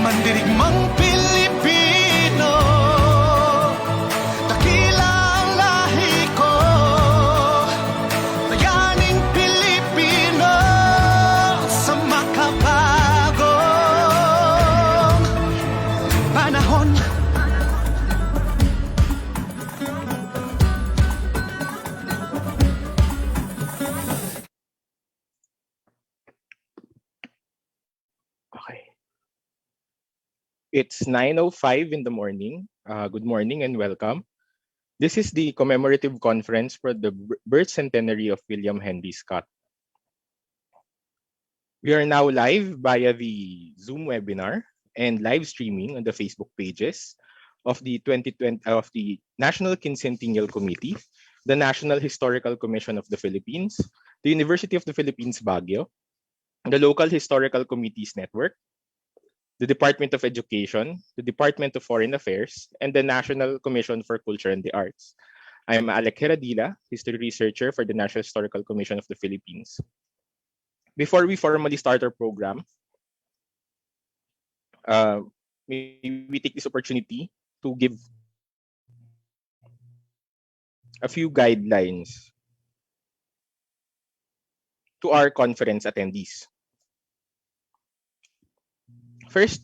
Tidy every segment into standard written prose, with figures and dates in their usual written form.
mandirigmang Pilipino, dakila ang lahi ko, bayaning Pilipino sa makabagong panahon. Okay. It's 9:05 in the morning. Good morning and welcome. This is the commemorative conference for the birth centenary of William Henry Scott. We are now live via the Zoom webinar and live streaming on the Facebook pages of the 2020 of the National Quincentennial Committee, the National Historical Commission of the Philippines, the University of the Philippines Baguio, the Local Historical Committees Network, the Department of Education, the Department of Foreign Affairs, and the National Commission for Culture and the Arts. I am Alec Heradila, history researcher for the National Historical Commission of the Philippines. Before we formally start our program, may we take this opportunity to give a few guidelines to our conference attendees. First,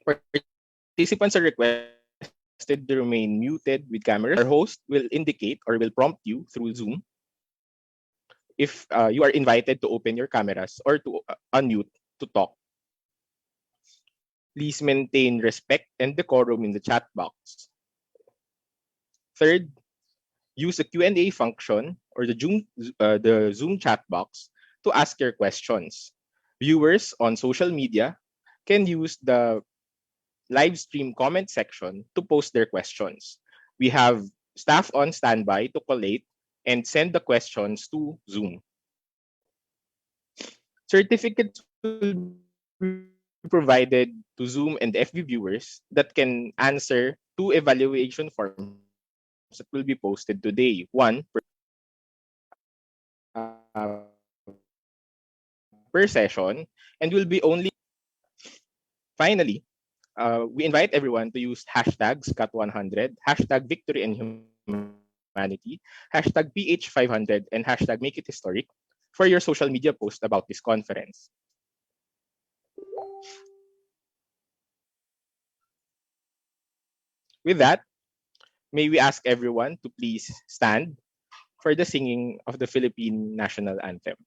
participants are requested to remain muted with cameras. Our host will indicate or will prompt you through Zoom if you are invited to open your cameras or to unmute to talk. Please maintain respect and decorum in the chat box. Third, use the Q&A function or the Zoom chat box to ask your questions. Viewers on social media can use the live stream comment section to post their questions. We have staff on standby to collate and send the questions to Zoom. Certificates will be provided to Zoom and FB viewers that can answer 2 evaluation forms that will be posted today. One per session and will be only. Finally, we invite everyone to use hashtags #Scott100, hashtag Victory and Humanity, hashtag PH500, and hashtag Make It Historic for your social media post about this conference. With that, may we ask everyone to please stand for the singing of the Philippine National Anthem.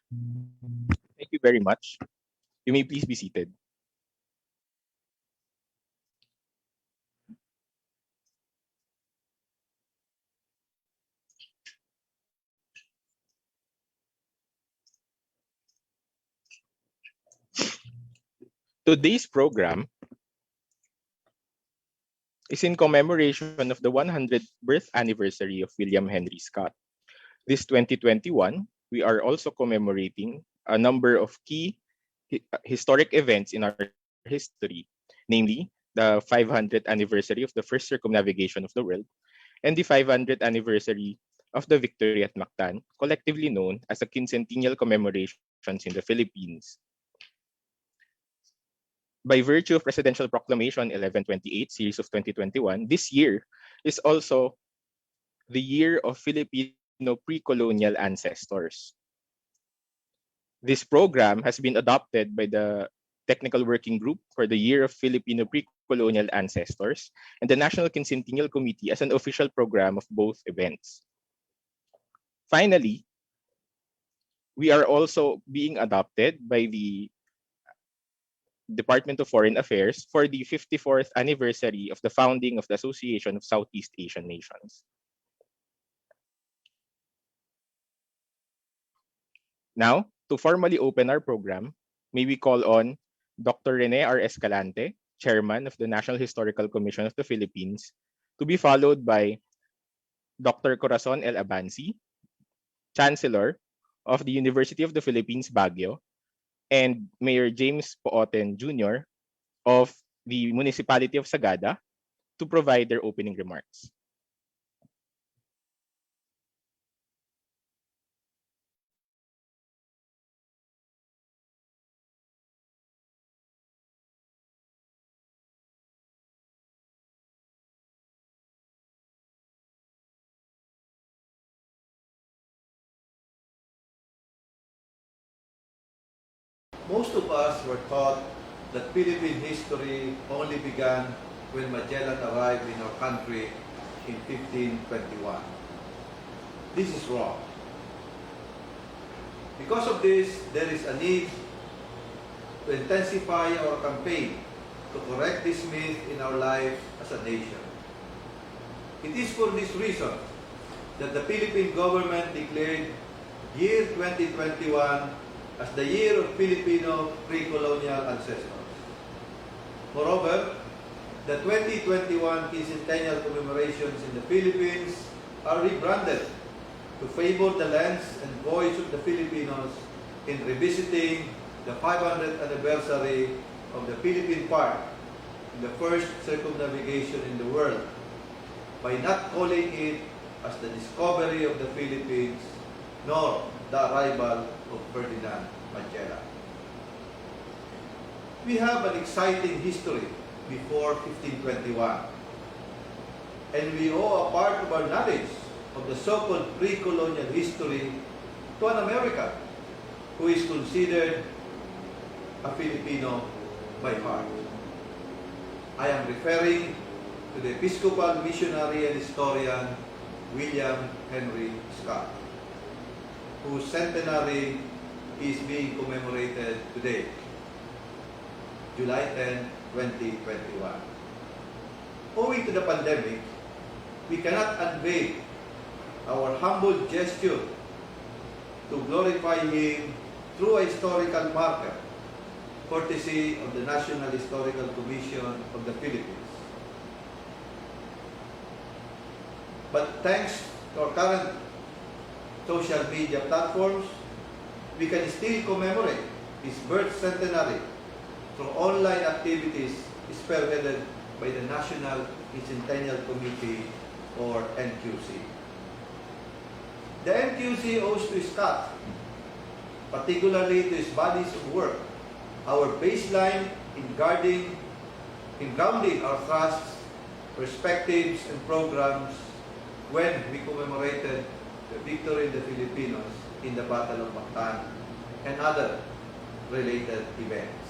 Thank you very much. You may please be seated. Today's program is in commemoration of the 100th birth anniversary of William Henry Scott. This 2021, we are also commemorating a number of key historic events in our history, namely the 500th anniversary of the first circumnavigation of the world and the 500th anniversary of the victory at Mactan, collectively known as the Quincentennial Commemorations in the Philippines. By virtue of Presidential Proclamation 1128 series of 2021, this year is also the year of Filipino Pre-Colonial Ancestors. This program has been adopted by the Technical Working Group for the Year of Filipino Pre-Colonial Ancestors and the National Quincentennial Committee as an official program of both events. Finally, we are also being adopted by the Department of Foreign Affairs for the 54th anniversary of the founding of the Association of Southeast Asian Nations. Now, to formally open our program, may we call on Dr. Rene R. Escalante, Chairman of the National Historical Commission of the Philippines, to be followed by Dr. Corazon L. Abansi, Chancellor of the University of the Philippines Baguio, and Mayor James Pooten Jr. of the Municipality of Sagada to provide their opening remarks. Most of us were taught that Philippine history only began when Magellan arrived in our country in 1521. This is wrong. Because of this, there is a need to intensify our campaign to correct this myth in our lives as a nation. It is for this reason that the Philippine government declared year 2021 as the year of Filipino Pre-Colonial Ancestors. Moreover, the 2021 Quincentennial Commemorations in the Philippines are rebranded to favor the lens and voice of the Filipinos in revisiting the 500th anniversary of the Philippine part in the first circumnavigation in the world by not calling it as the discovery of the Philippines nor the arrival of Ferdinand Magellan. We have an exciting history before 1521, and we owe a part of our knowledge of the so-called pre-colonial history to an American who is considered a Filipino by heart. I am referring to the Episcopal missionary and historian William Henry Scott, whose centenary is being commemorated today, July 10, 2021. Owing to the pandemic, we cannot unveil our humble gesture to glorify him through a historical marker, courtesy of the National Historical Commission of the Philippines. But thanks to our current social media platforms, we can still commemorate his birth centenary through online activities spearheaded by the National Quincentennial Committee, or NQC. The NQC owes to Scott, particularly to his bodies of work, our baseline in grounding our thrusts, perspectives, and programs when we commemorated the victory of the Filipinos in the Battle of Mactan and other related events.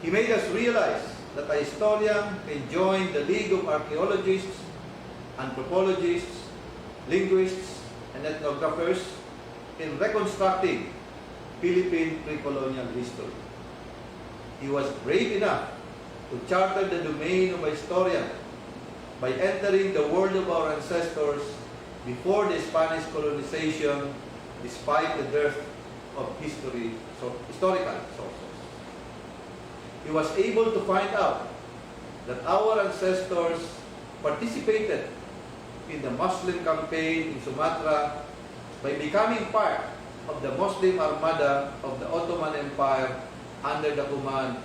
He made us realize that a historian can join the League of Archaeologists, Anthropologists, Linguists, and Ethnographers in reconstructing Philippine pre-colonial history. He was brave enough to charter the domain of a historian by entering the world of our ancestors before the Spanish colonization, despite the dearth of historical sources. He was able to find out that our ancestors participated in the Muslim campaign in Sumatra by becoming part of the Muslim Armada of the Ottoman Empire under the command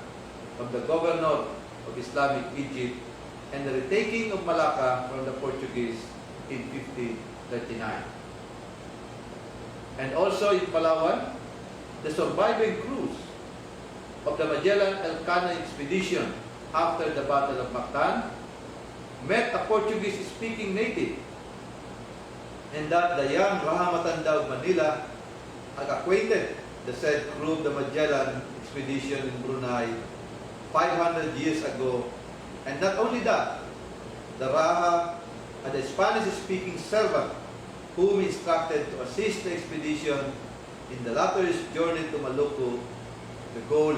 of the governor of Islamic Egypt and the retaking of Malacca from the Portuguese in 1539. And also in Palawan, the surviving crews of the Magellan-Elcano expedition after the Battle of Mactan met a Portuguese-speaking native, and that the young Rahamatanda of Manila had acquainted the said crew of the Magellan expedition in Brunei 500 years ago. And not only that, the Raha had a Spanish-speaking servant whom instructed to assist the expedition in the latter's journey to Maluku, the goal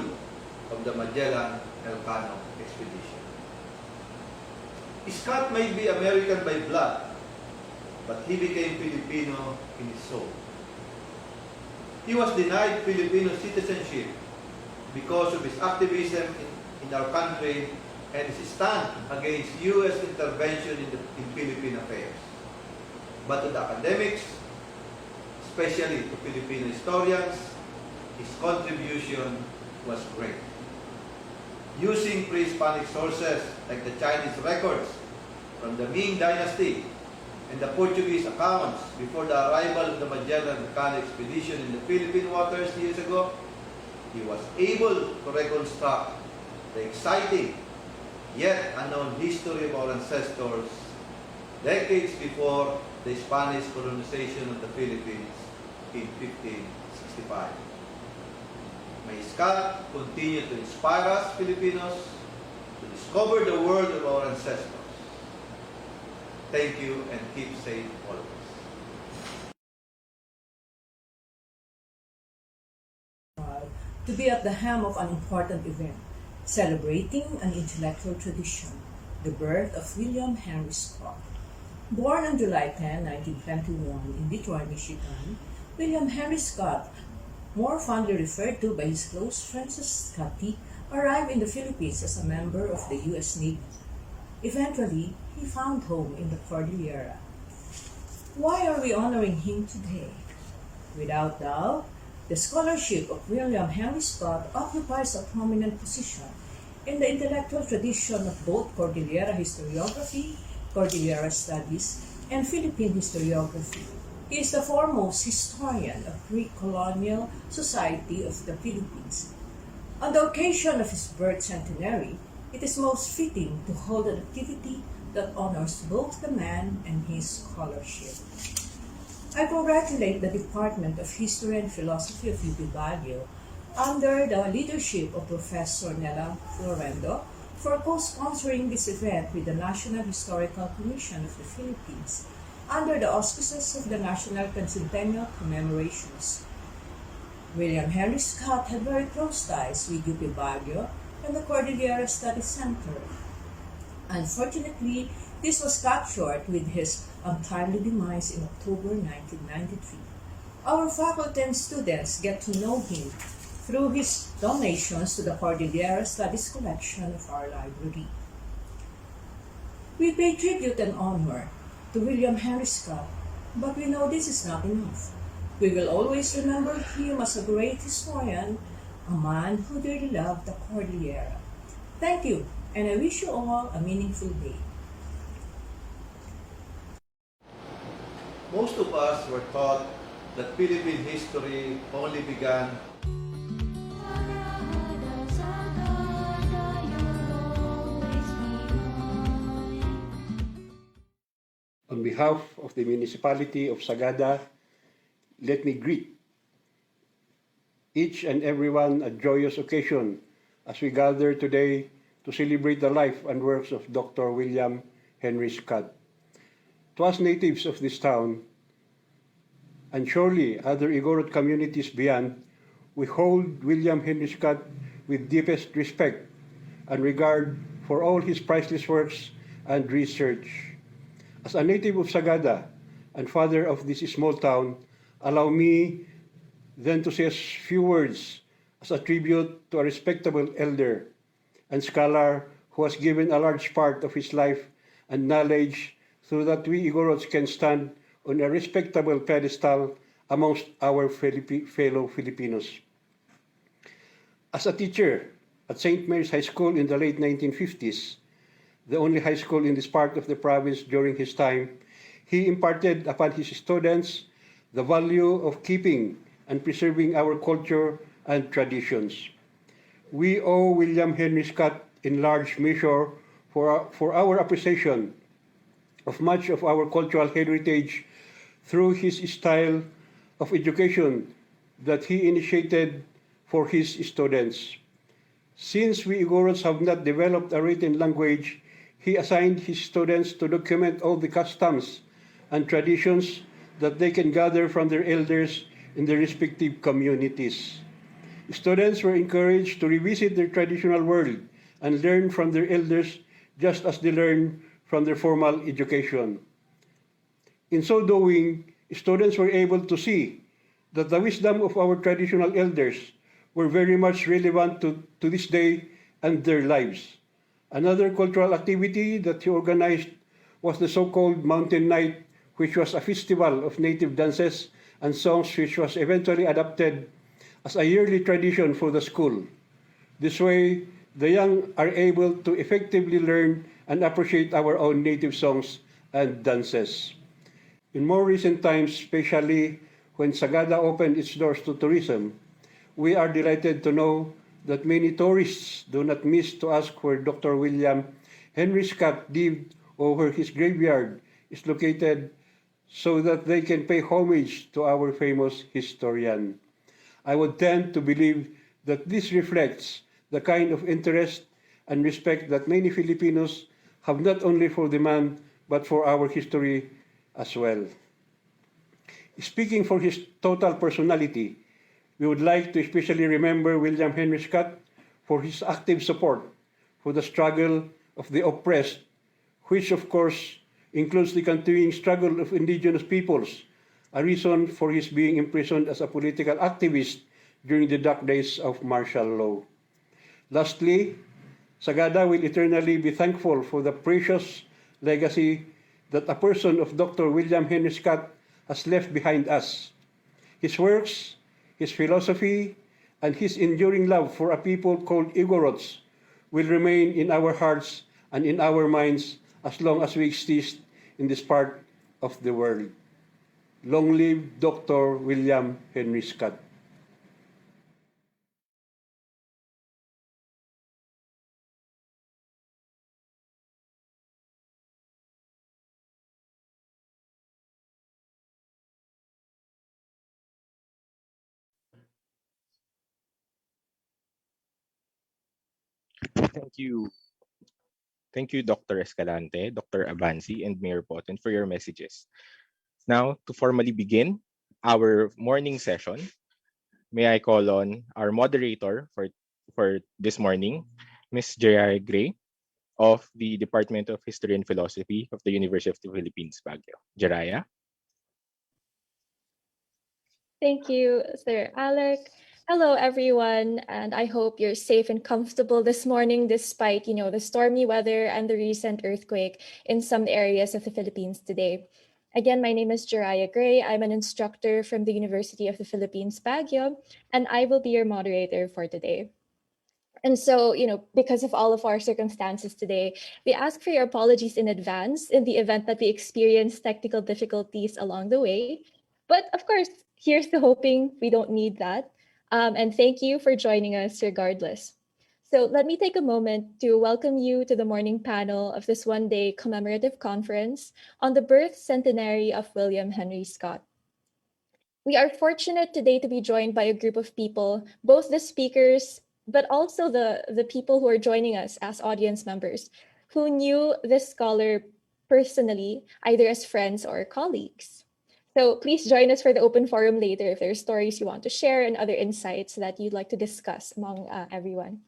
of the Magellan-Elcano expedition. Scott may be American by blood, but he became Filipino in his soul. He was denied Filipino citizenship because of his activism in our country and his stand against U.S. intervention in Philippine affairs. But to the academics, especially to Filipino historians, his contribution was great. Using pre-Hispanic sources like the Chinese records from the Ming Dynasty and the Portuguese accounts before the arrival of the Magellan-Elcano expedition in the Philippine waters years ago, he was able to reconstruct the exciting yet unknown history of our ancestors decades before the Spanish colonization of the Philippines in 1565. May Scott continue to inspire us Filipinos to discover the world of our ancestors. Thank you and keep safe always. To be at the helm of an important event, celebrating an intellectual tradition, the birth of William Henry Scott. Born on July 10, 1921 in Detroit, Michigan, William Henry Scott, more fondly referred to by his close friends as Scotty, arrived in the Philippines as a member of the U.S. Navy. Eventually, he found home in the Cordillera. Why are we honoring him today? Without doubt, the scholarship of William Henry Scott occupies a prominent position in the intellectual tradition of both Cordillera historiography, Cordillera studies, and Philippine historiography. He is the foremost historian of pre-colonial society of the Philippines. On the occasion of his birth centenary, it is most fitting to hold an activity that honors both the man and his scholarship. I congratulate the Department of History and Philosophy of UP Baguio under the leadership of Professor Nella Florendo for co-sponsoring this event with the National Historical Commission of the Philippines under the auspices of the National Quincentennial Commemorations. William Henry Scott had very close ties with UP Baguio and the Cordillera Study Center. Unfortunately, this was cut short with his untimely demise in October 1993. Our faculty and students get to know him through his donations to the Cordillera Studies collection of our library. We pay tribute and honor to William Henry Scott, but we know this is not enough. We will always remember him as a great historian, a man who dearly loved the Cordillera. Thank you, and I wish you all a meaningful day. Most of us were taught that Philippine history only began On behalf of the municipality of Sagada, let me greet each and everyone a joyous occasion as we gather today to celebrate the life and works of Dr. William Henry Scott. To us natives of this town, and surely other Igorot communities beyond, we hold William Henry Scott with deepest respect and regard for all his priceless works and research. As a native of Sagada and father of this small town, allow me then to say a few words as a tribute to a respectable elder and scholar who has given a large part of his life and knowledge so that we Igorots can stand on a respectable pedestal amongst our fellow Filipinos. As a teacher at St. Mary's High School in the late 1950s, the only high school in this part of the province during his time, he imparted upon his students the value of keeping and preserving our culture and traditions. We owe William Henry Scott in large measure for our appreciation of much of our cultural heritage through his style of education that he initiated for his students. Since we Igorots have not developed a written language, he assigned his students to document all the customs and traditions that they can gather from their elders in their respective communities. Students were encouraged to revisit their traditional world and learn from their elders just as they learn from their formal education. In so doing, students were able to see that the wisdom of our traditional elders were very much relevant to this day and their lives. Another cultural activity that he organized was the so-called Mountain Night, which was a festival of native dances and songs which was eventually adopted as a yearly tradition for the school. This way, the young are able to effectively learn and appreciate our own native songs and dances. In more recent times, especially when Sagada opened its doors to tourism, we are delighted to know that many tourists do not miss to ask where Dr. William Henry Scott lived or where his graveyard is located so that they can pay homage to our famous historian. I would tend to believe that this reflects the kind of interest and respect that many Filipinos have not only for the man but for our history as well. Speaking for his total personality, we would like to especially remember William Henry Scott for his active support for the struggle of the oppressed, which of course includes the continuing struggle of indigenous peoples, a reason for his being imprisoned as a political activist during the dark days of martial law. Lastly, Sagada will eternally be thankful for the precious legacy that a person of Dr. William Henry Scott has left behind us. His works, his philosophy, and his enduring love for a people called Igorots will remain in our hearts and in our minds as long as we exist in this part of the world. Long live Dr. William Henry Scott. Thank you. Thank you, Dr. Escalante, Dr. Abansi, and Mayor Poten for your messages. Now, to formally begin our morning session, may I call on our moderator for this morning, Ms. J.R. Gray of the Department of History and Philosophy of the University of the Philippines Baguio. Jiraya? Thank you, Sir Alec. Hello, everyone, and I hope you're safe and comfortable this morning despite, the stormy weather and the recent earthquake in some areas of the Philippines today. Again, my name is Jiraya Gray. I'm an instructor from the University of the Philippines Baguio, and I will be your moderator for today. And so, because of all of our circumstances today, we ask for your apologies in advance in the event that we experience technical difficulties along the way. But of course, here's to hoping we don't need that. And thank you for joining us regardless. So let me take a moment to welcome you to the morning panel of this one-day commemorative conference on the birth centenary of William Henry Scott. We are fortunate today to be joined by a group of people, both the speakers, but also the people who are joining us as audience members, who knew this scholar personally, either as friends or colleagues. So please join us for the open forum later if there are stories you want to share and other insights that you'd like to discuss among everyone.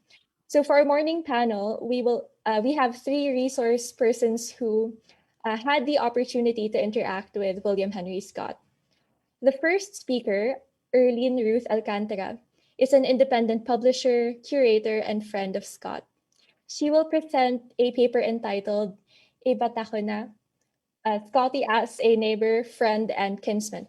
So for our morning panel, we have three resource persons who had the opportunity to interact with William Henry Scott. The first speaker, Erlyn Ruth Alcantara, is an independent publisher, curator, and friend of Scott. She will present a paper entitled Iba Tako Na, Scotty as a Neighbor, Friend, and Kinsman.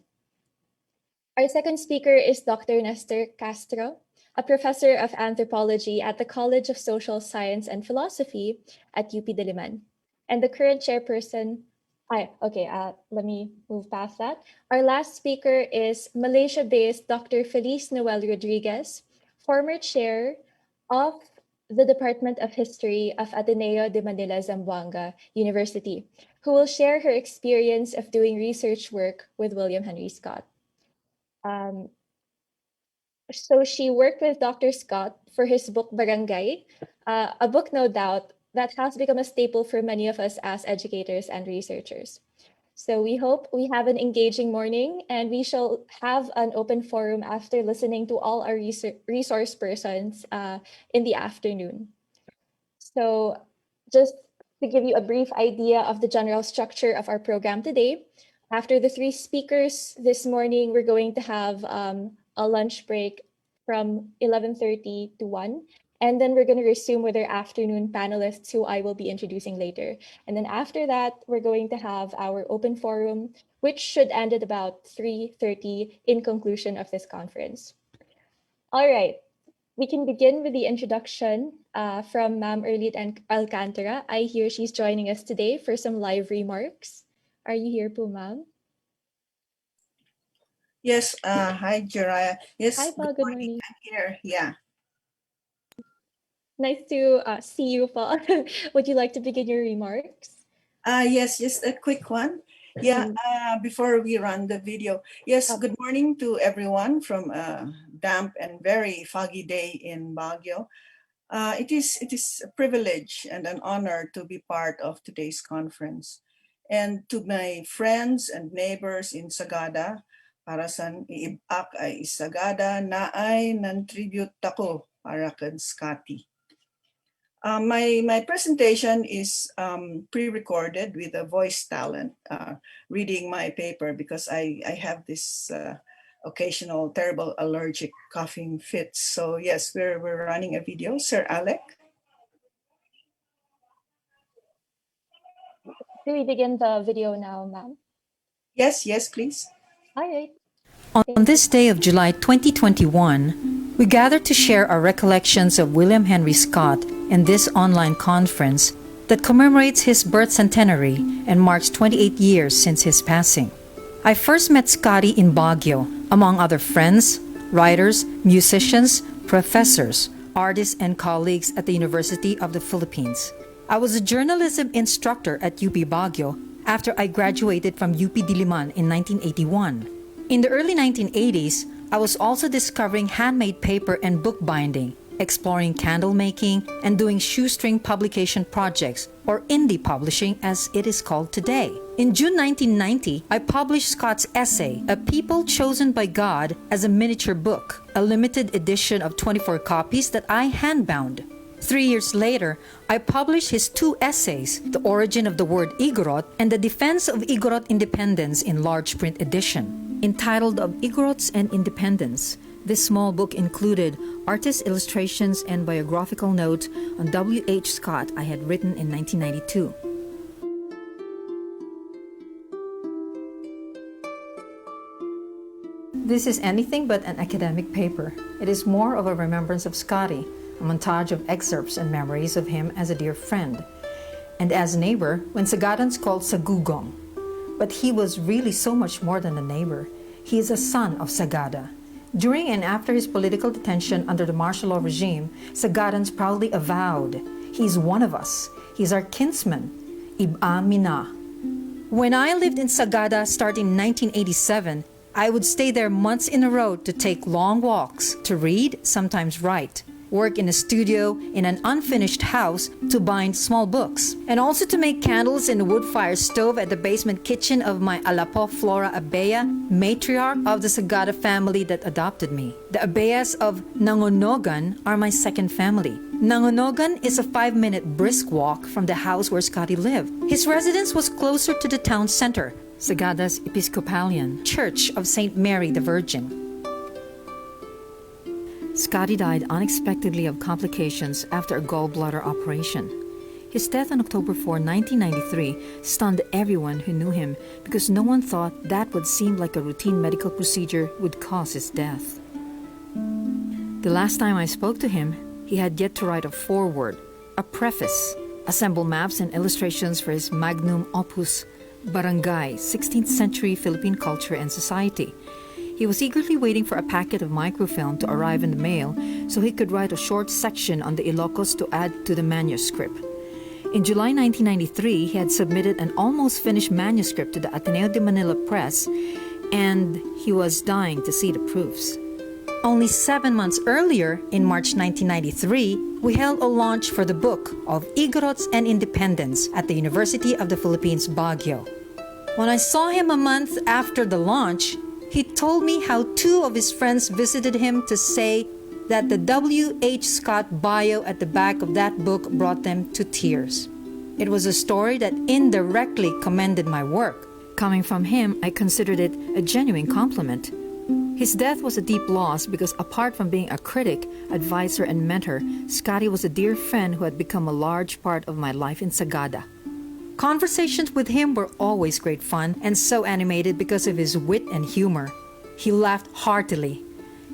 Our second speaker is Dr. Nestor Castro, a professor of anthropology at the College of Social Science and Philosophy at UP Diliman, and the current chairperson. Let me move past that. Our last speaker is Malaysia-based Dr. Feliz Noel Rodriguez, former chair of the Department of History of Ateneo de Manila Zamboanga University, who will share her experience of doing research work with William Henry Scott. So she worked with Dr. Scott for his book Barangay, a book, no doubt, that has become a staple for many of us as educators and researchers. So we hope we have an engaging morning, and we shall have an open forum after listening to all our resource persons in the afternoon. So just to give you a brief idea of the general structure of our program today, after the three speakers this morning, we're going to have a lunch break from 11:30 to 1. And then we're going to resume with our afternoon panelists who I will be introducing later. And then after that, we're going to have our open forum, which should end at about 3:30 in conclusion of this conference. All right, we can begin with the introduction from Ma'am Erlyn Alcantara. I hear she's joining us today for some live remarks. Are you here po, ma'am? Yes, hi, Jiraya. Yes, Hi po, good morning. I'm here, yeah. Nice to see you po. Would you like to begin your remarks? Yes, just a quick one. Yeah, before we run the video. Yes, good morning to everyone from a damp and very foggy day in Baguio. It is a privilege and an honor to be part of today's conference. And to my friends and neighbors in Sagada, para sa iibak ay Sagada na ay nan tribute Tako para kan Scotty. My presentation is pre-recorded with a voice talent, reading my paper because I have this occasional terrible allergic coughing fits. So yes, we're running a video. Sir Alec? Do we begin the video now, ma'am? Yes, please. All right. On this day of July 2021, we gather to share our recollections of William Henry Scott in this online conference that commemorates his birth centenary and marks 28 years since his passing. I first met Scotty in Baguio, among other friends, writers, musicians, professors, artists, and colleagues at the University of the Philippines. I was a journalism instructor at UP Baguio after I graduated from UP Diliman in 1981. In the early 1980s, I was also discovering handmade paper and bookbinding, exploring candle making, and doing shoestring publication projects, or indie publishing as it is called today. In June 1990, I published Scott's essay, A People Chosen by God, as a miniature book, a limited edition of 24 copies that I handbound. 3 years later, I published his two essays, The Origin of the Word Igorot and The Defense of Igorot Independence in large print edition. Entitled Of Igorots and Independence, this small book included artist illustrations and biographical notes on W.H. Scott I had written in 1992. This is anything but an academic paper. It is more of a remembrance of Scotty, a montage of excerpts and memories of him as a dear friend, and as a neighbor when Sagadans called Sagugong. But he was really so much more than a neighbor. He is a son of Sagada. During and after his political detention under the martial law regime, Sagadans proudly avowed, "He's one of us. He's our kinsman. Iba mina." When I lived in Sagada starting in 1987, I would stay there months in a row to take long walks, to read, sometimes write. work in a studio in an unfinished house to bind small books, and also to make candles in the wood fire stove at the basement kitchen of my Alapo Flora Abea, matriarch of the Sagada family that adopted me. The Abeas of Nangonogan are my second family. Nangonogan is a 5-minute brisk walk from the house where Scotty lived. His residence was closer to the town center, Sagada's Episcopalian Church of St. Mary the Virgin. Scotty died unexpectedly of complications after a gallbladder operation. His death on October 4, 1993 stunned everyone who knew him because no one thought that would seem like a routine medical procedure would cause his death. The last time I spoke to him, he had yet to write a foreword, a preface, assemble maps and illustrations for his magnum opus, Barangay, 16th Century Philippine Culture and Society. He was eagerly waiting for a packet of microfilm to arrive in the mail so he could write a short section on the Ilocos to add to the manuscript. In July 1993, he had submitted an almost finished manuscript to the Ateneo de Manila Press, and he was dying to see the proofs. Only 7 months earlier, in March 1993, we held a launch for the book of Igorots and Independence at the University of the Philippines Baguio. When I saw him a month after the launch, he told me how 2 of his friends visited him to say that the W.H. Scott bio at the back of that book brought them to tears. It was a story that indirectly commended my work. Coming from him, I considered it a genuine compliment. His death was a deep loss because apart from being a critic, advisor, and mentor, Scotty was a dear friend who had become a large part of my life in Sagada. Conversations with him were always great fun and so animated because of his wit and humor. He laughed heartily.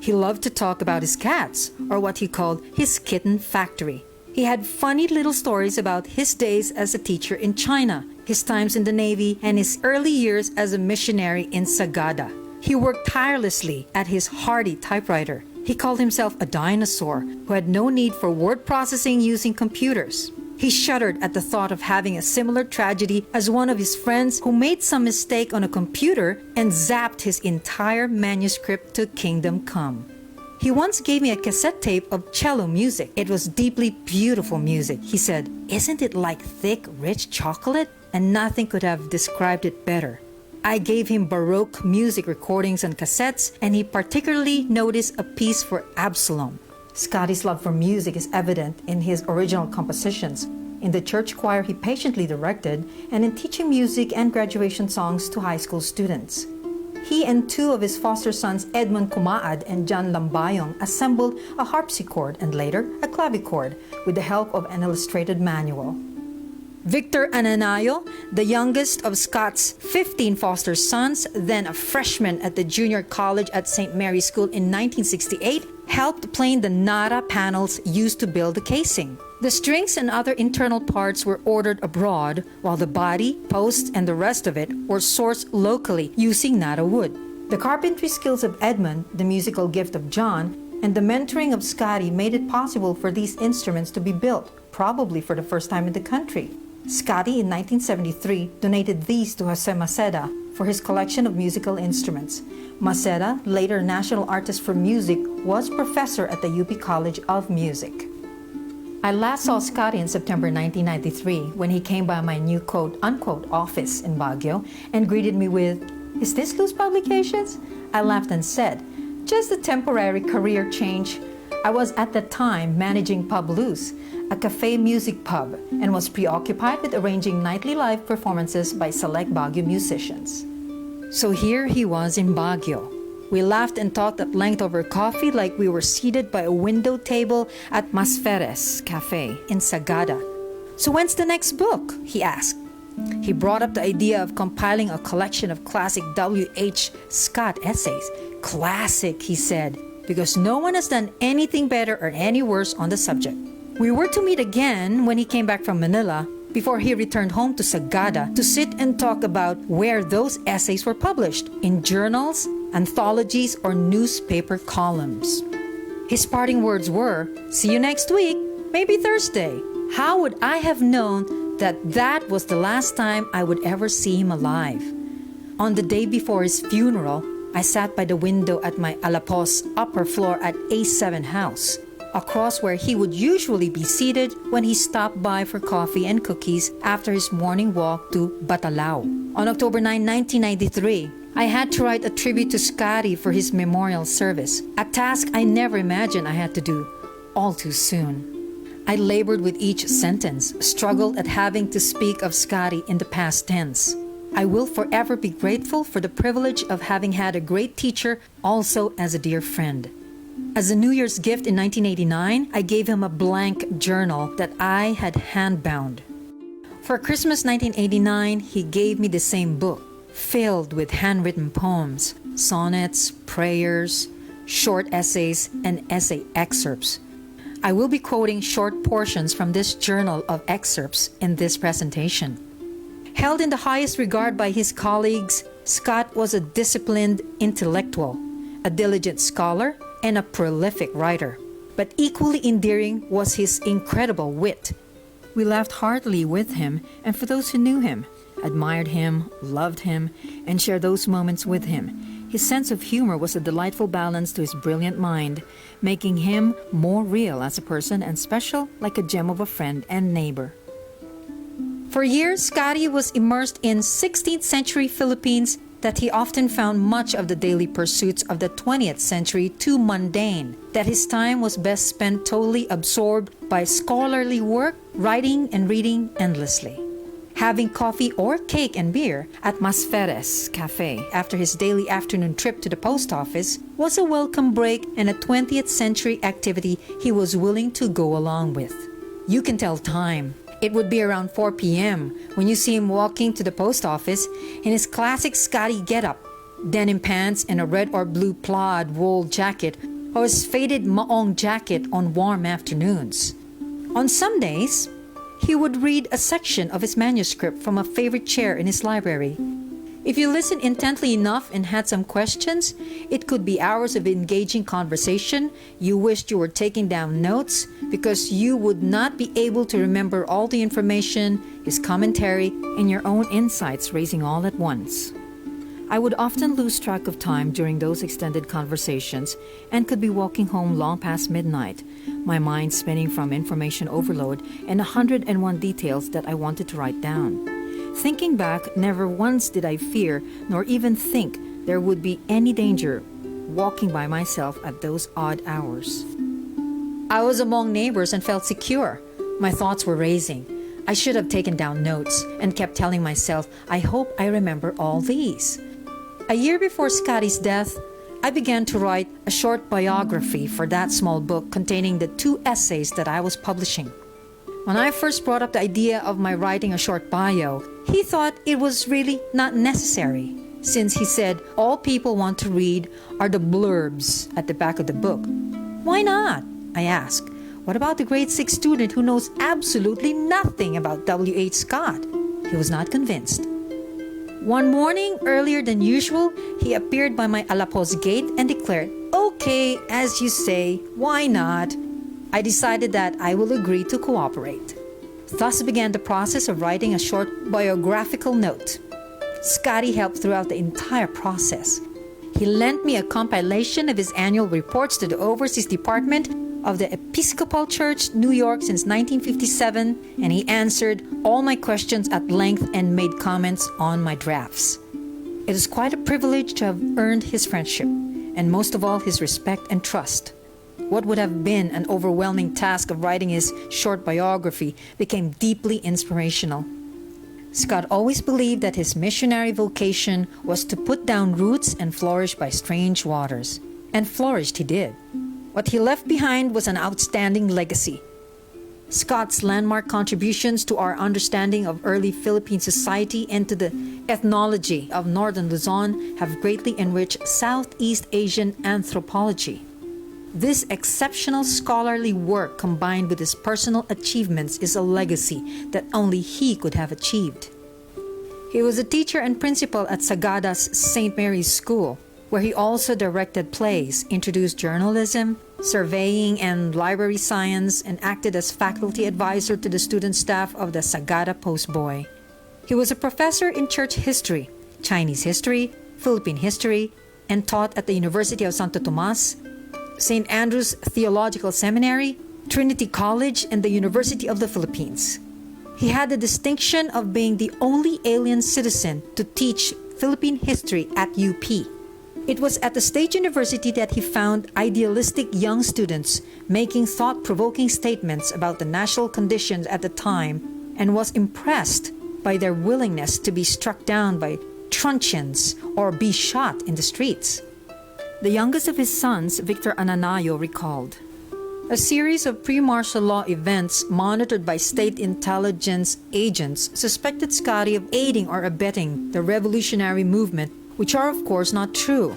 He loved to talk about his cats, or what he called his kitten factory. He had funny little stories about his days as a teacher in China, his times in the Navy, and his early years as a missionary in Sagada. He worked tirelessly at his hardy typewriter. He called himself a dinosaur who had no need for word processing using computers. He shuddered at the thought of having a similar tragedy as one of his friends who made some mistake on a computer and zapped his entire manuscript to Kingdom Come. He once gave me a cassette tape of cello music. It was deeply beautiful music. He said, "Isn't it like thick, rich chocolate?" And nothing could have described it better. I gave him Baroque music recordings and cassettes, and he particularly noticed a piece for Absalom. Scotty's love for music is evident in his original compositions, in the church choir he patiently directed, and in teaching music and graduation songs to high school students. He and 2 of his foster sons, Edmond Kumaad and John Lambayong, assembled a harpsichord and later a clavichord with the help of an illustrated manual. Victor Ananayo, the youngest of Scott's 15 foster sons, then a freshman at the junior college at St. Mary's School in 1968, helped plane the Nara panels used to build the casing. The strings and other internal parts were ordered abroad, while the body, posts, and the rest of it were sourced locally using Nara wood. The carpentry skills of Edmund, the musical gift of John, and the mentoring of Scotty made it possible for these instruments to be built, probably for the first time in the country. Scotty, in 1973, donated these to Jose Maceda for his collection of musical instruments. Maceda, later National Artist for Music, was professor at the UP College of Music. I last saw Scotty in September 1993 when he came by my new quote-unquote office in Baguio and greeted me with, "Is this Luz Publications?" I laughed and said, "Just a temporary career change. I was at the time managing Pub Luz, a cafe music pub, and was preoccupied with arranging nightly live performances by select Baguio musicians." So here he was in Baguio. We laughed and talked at length over coffee like we were seated by a window table at Masferes Cafe in Sagada. "So when's the next book?" he asked. He brought up the idea of compiling a collection of classic W.H. Scott essays. Classic, he said, because no one has done anything better or any worse on the subject. We were to meet again when he came back from Manila before he returned home to Sagada to sit and talk about where those essays were published, in journals, anthologies, or newspaper columns. His parting words were, "See you next week, maybe Thursday." How would I have known that that was the last time I would ever see him alive? On the day before his funeral, I sat by the window at my Alapos upper floor at A7 house. across where he would usually be seated when he stopped by for coffee and cookies after his morning walk to Batalao. On October 9, 1993, I had to write a tribute to Scotty for his memorial service, a task I never imagined I had to do, all too soon. I labored with each sentence, struggled at having to speak of Scotty in the past tense. I will forever be grateful for the privilege of having had a great teacher, also as a dear friend. As a New Year's gift in 1989, I gave him a blank journal that I had hand-bound. For Christmas 1989, he gave me the same book, filled with handwritten poems, sonnets, prayers, short essays, and essay excerpts. I will be quoting short portions from this journal of excerpts in this presentation. Held in the highest regard by his colleagues, Scott was a disciplined intellectual, a diligent scholar, and a prolific writer. But equally endearing was his incredible wit. We laughed heartily with him, and for those who knew him, admired him, loved him, and shared those moments with him. His sense of humor was a delightful balance to his brilliant mind, making him more real as a person and special like a gem of a friend and neighbor. For years, Scotty was immersed in 16th century Philippines that he often found much of the daily pursuits of the 20th century too mundane, that his time was best spent totally absorbed by scholarly work, writing and reading endlessly. Having coffee or cake and beer at Masferes Cafe after his daily afternoon trip to the post office was a welcome break and a 20th century activity he was willing to go along with. You can tell time. It would be around 4 p.m. when you see him walking to the post office in his classic Scotty getup, denim pants and a red or blue plaid wool jacket, or his faded maong jacket on warm afternoons. On some days, he would read a section of his manuscript from a favorite chair in his library. If you listened intently enough and had some questions, it could be hours of engaging conversation. You wished you were taking down notes because you would not be able to remember all the information, his commentary, and your own insights racing all at once. I would often lose track of time during those extended conversations and could be walking home long past midnight, my mind spinning from information overload and 101 details that I wanted to write down. Thinking back, never once did I fear nor even think there would be any danger walking by myself at those odd hours. I was among neighbors and felt secure. My thoughts were racing. I should have taken down notes and kept telling myself, I hope I remember all these. A year before Scotty's death, I began to write a short biography for that small book containing the 2 essays that I was publishing. When I first brought up the idea of my writing a short bio, he thought it was really not necessary, since he said all people want to read are the blurbs at the back of the book. Why not? I asked. What about the grade 6 student who knows absolutely nothing about W.H. Scott? He was not convinced. One morning, earlier than usual, he appeared by my Alapos gate and declared, "Okay, as you say, why not?" I decided that I will agree to cooperate. Thus began the process of writing a short biographical note. Scotty helped throughout the entire process. He lent me a compilation of his annual reports to the Overseas Department of the Episcopal Church, New York since 1957, and he answered all my questions at length and made comments on my drafts. It is quite a privilege to have earned his friendship, and most of all his respect and trust. What would have been an overwhelming task of writing his short biography became deeply inspirational. Scott always believed that his missionary vocation was to put down roots and flourish by strange waters. And flourished he did. What he left behind was an outstanding legacy. Scott's landmark contributions to our understanding of early Philippine society and to the ethnology of Northern Luzon have greatly enriched Southeast Asian anthropology. This exceptional scholarly work combined with his personal achievements is a legacy that only he could have achieved. He was a teacher and principal at Sagada's St. Mary's School, where he also directed plays, introduced journalism, surveying, and library science, and acted as faculty advisor to the student staff of the Sagada Postboy. He was a professor in church history, Chinese history, Philippine history, and taught at the University of Santo Tomas, St. Andrew's Theological Seminary, Trinity College, and the University of the Philippines. He had the distinction of being the only alien citizen to teach Philippine history at UP. It was at the State University that he found idealistic young students making thought-provoking statements about the national conditions at the time and was impressed by their willingness to be struck down by truncheons or be shot in the streets. The youngest of his sons, Victor Ananayo, recalled, "A series of pre-martial law events monitored by state intelligence agents suspected Scotty of aiding or abetting the revolutionary movement, which are of course not true.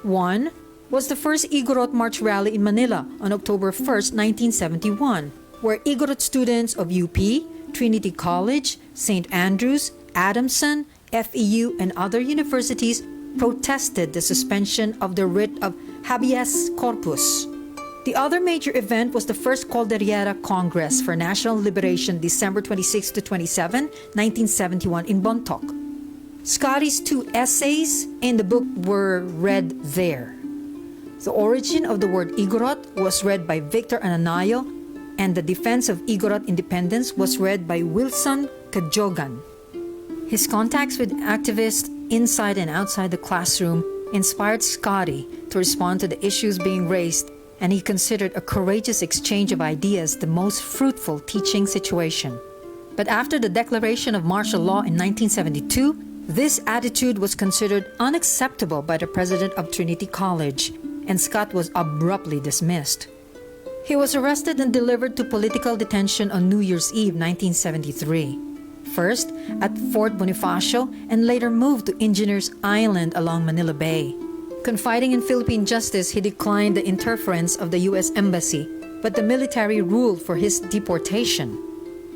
One was the first Igorot March rally in Manila on October 1st, 1971, where Igorot students of UP, Trinity College, St. Andrews, Adamson, FEU, and other universities protested the suspension of the writ of habeas corpus. The other major event was the first Calderiera Congress for National Liberation, December 26 to 27, 1971 in Bontoc. Scotty's 2 essays in the book were read there. The origin of the word Igorot was read by Victor Ananayo, and the defense of Igorot independence was read by Wilson Kajogan. His contacts with activists inside and outside the classroom inspired Scotty to respond to the issues being raised, and he considered a courageous exchange of ideas the most fruitful teaching situation. But after the declaration of martial law in 1972, this attitude was considered unacceptable by the president of Trinity College, and Scott was abruptly dismissed. He was arrested and delivered to political detention on New Year's Eve 1973. First at Fort Bonifacio and later moved to Engineers Island along Manila Bay. Confiding in Philippine justice, he declined the interference of the U.S. Embassy, but the military ruled for his deportation.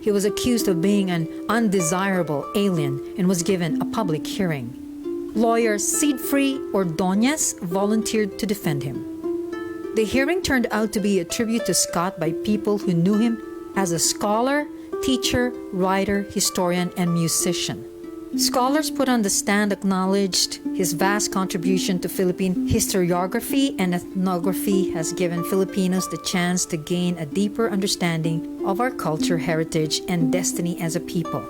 He was accused of being an undesirable alien and was given a public hearing. Lawyer Siegfried Ordonez volunteered to defend him. The hearing turned out to be a tribute to Scott by people who knew him as a scholar, teacher, writer, historian, and musician. Scholars put on the stand acknowledged his vast contribution to Philippine historiography and ethnography has given Filipinos the chance to gain a deeper understanding of our culture, heritage, and destiny as a people.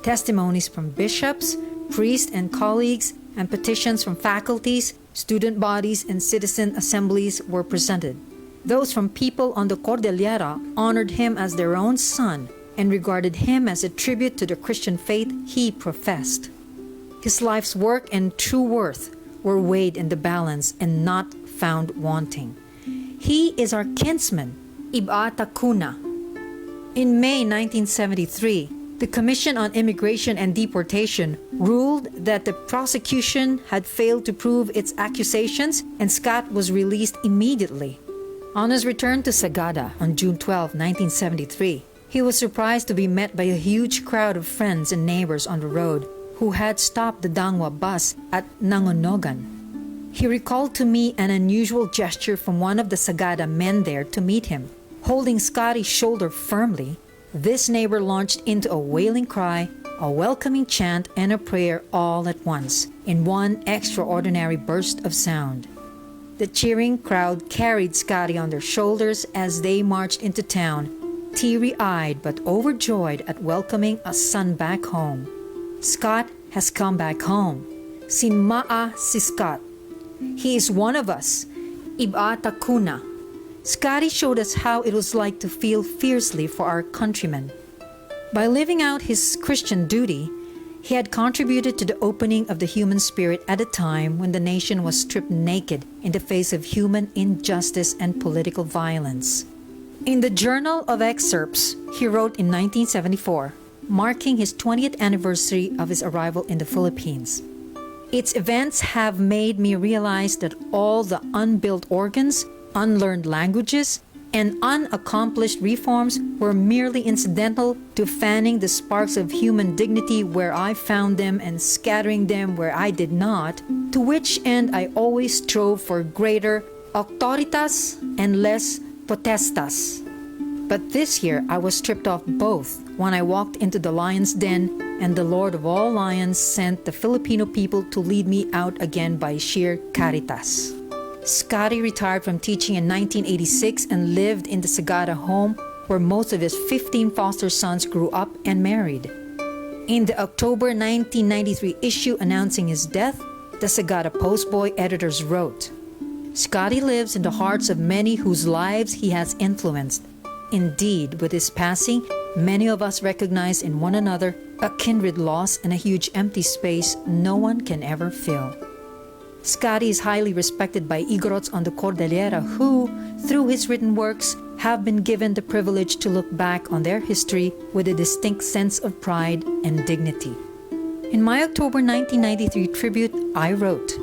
Testimonies from bishops, priests, and colleagues, and petitions from faculties, student bodies, and citizen assemblies were presented. Those from people on the Cordillera honored him as their own son and regarded him as a tribute to the Christian faith he professed. His life's work and true worth were weighed in the balance and not found wanting. He is our kinsman, Iba Takuna. In May 1973, the Commission on Immigration and Deportation ruled that the prosecution had failed to prove its accusations and Scott was released immediately. On his return to Sagada on June 12, 1973, he was surprised to be met by a huge crowd of friends and neighbors on the road who had stopped the Dangwa bus at Nangonogan. He recalled to me an unusual gesture from one of the Sagada men there to meet him. Holding Scotty's shoulder firmly, this neighbor launched into a wailing cry, a welcoming chant, and a prayer all at once, in one extraordinary burst of sound. The cheering crowd carried Scotty on their shoulders as they marched into town, teary-eyed but overjoyed at welcoming a son back home. Scott has come back home. Sinmaa si Scott. He is one of us. Iba Takuna. Scotty showed us how it was like to feel fiercely for our countrymen. By living out his Christian duty, he had contributed to the opening of the human spirit at a time when the nation was stripped naked in the face of human injustice and political violence. In the Journal of Excerpts, he wrote in 1974, marking his 20th anniversary of his arrival in the Philippines. Its events have made me realize that all the unbuilt organs, unlearned languages, and unaccomplished reforms were merely incidental to fanning the sparks of human dignity where I found them and scattering them where I did not, to which end I always strove for greater auctoritas and less potestas. But this year I was stripped of both when I walked into the lion's den and the Lord of all lions sent the Filipino people to lead me out again by sheer caritas. Scotty retired from teaching in 1986 and lived in the Sagada home where most of his 15 foster sons grew up and married. In the October 1993 issue announcing his death, the Sagada Postboy editors wrote, "Scotty lives in the hearts of many whose lives he has influenced. Indeed, with his passing, many of us recognize in one another a kindred loss and a huge empty space no one can ever fill." Scotty is highly respected by Igorots on the Cordillera who, through his written works, have been given the privilege to look back on their history with a distinct sense of pride and dignity. In my October 1993 tribute, I wrote,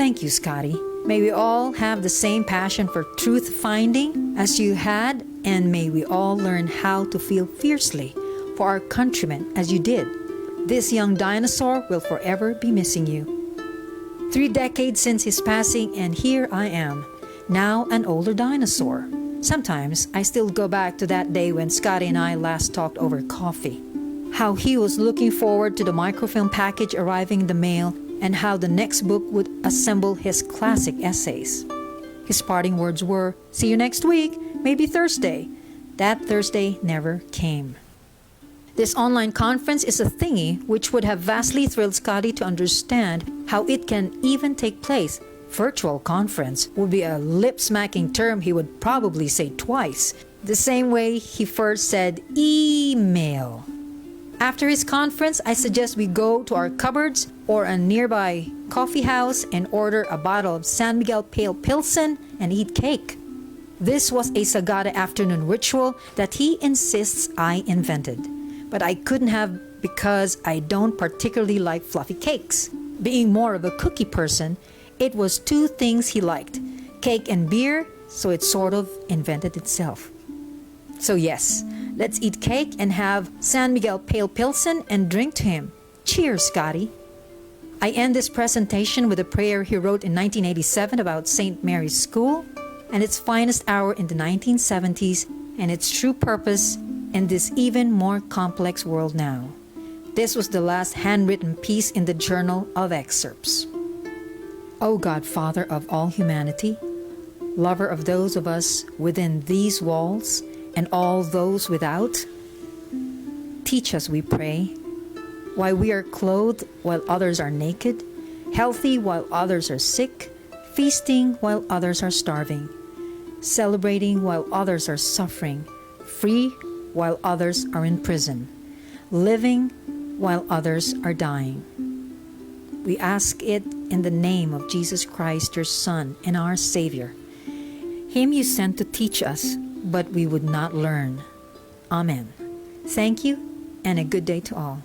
"Thank you, Scotty. May we all have the same passion for truth-finding as you had, and may we all learn how to feel fiercely for our countrymen as you did. This young dinosaur will forever be missing you." 3 decades since his passing, and here I am, now an older dinosaur. Sometimes I still go back to that day when Scotty and I last talked over coffee. How he was looking forward to the microfilm package arriving in the mail, and how the next book would assemble his classic essays. His parting words were, "See you next week, maybe Thursday." That Thursday never came. This online conference is a thingy which would have vastly thrilled Scotty to understand how it can even take place. Virtual conference would be a lip-smacking term he would probably say twice, the same way he first said email. After his conference, I suggest we go to our cupboards or a nearby coffee house and order a bottle of San Miguel Pale Pilsen and eat cake. This was a Sagada afternoon ritual that he insists I invented. But I couldn't have because I don't particularly like fluffy cakes. Being more of a cookie person, it was 2 things he liked, cake and beer, so it sort of invented itself. So yes, let's eat cake and have San Miguel Pale Pilsen and drink to him. Cheers, Scotty. I end this presentation with a prayer he wrote in 1987 about St. Mary's School and its finest hour in the 1970s and its true purpose in this even more complex world now. This was the last handwritten piece in the Journal of Excerpts. O God, Father of all humanity, lover of those of us within these walls and all those without, teach us, we pray, why we are clothed while others are naked, healthy while others are sick, feasting while others are starving, celebrating while others are suffering, free while others are in prison, living while others are dying. We ask it in the name of Jesus Christ, your Son and our Savior. Him you sent to teach us, but we would not learn. Amen. Thank you, and a good day to all.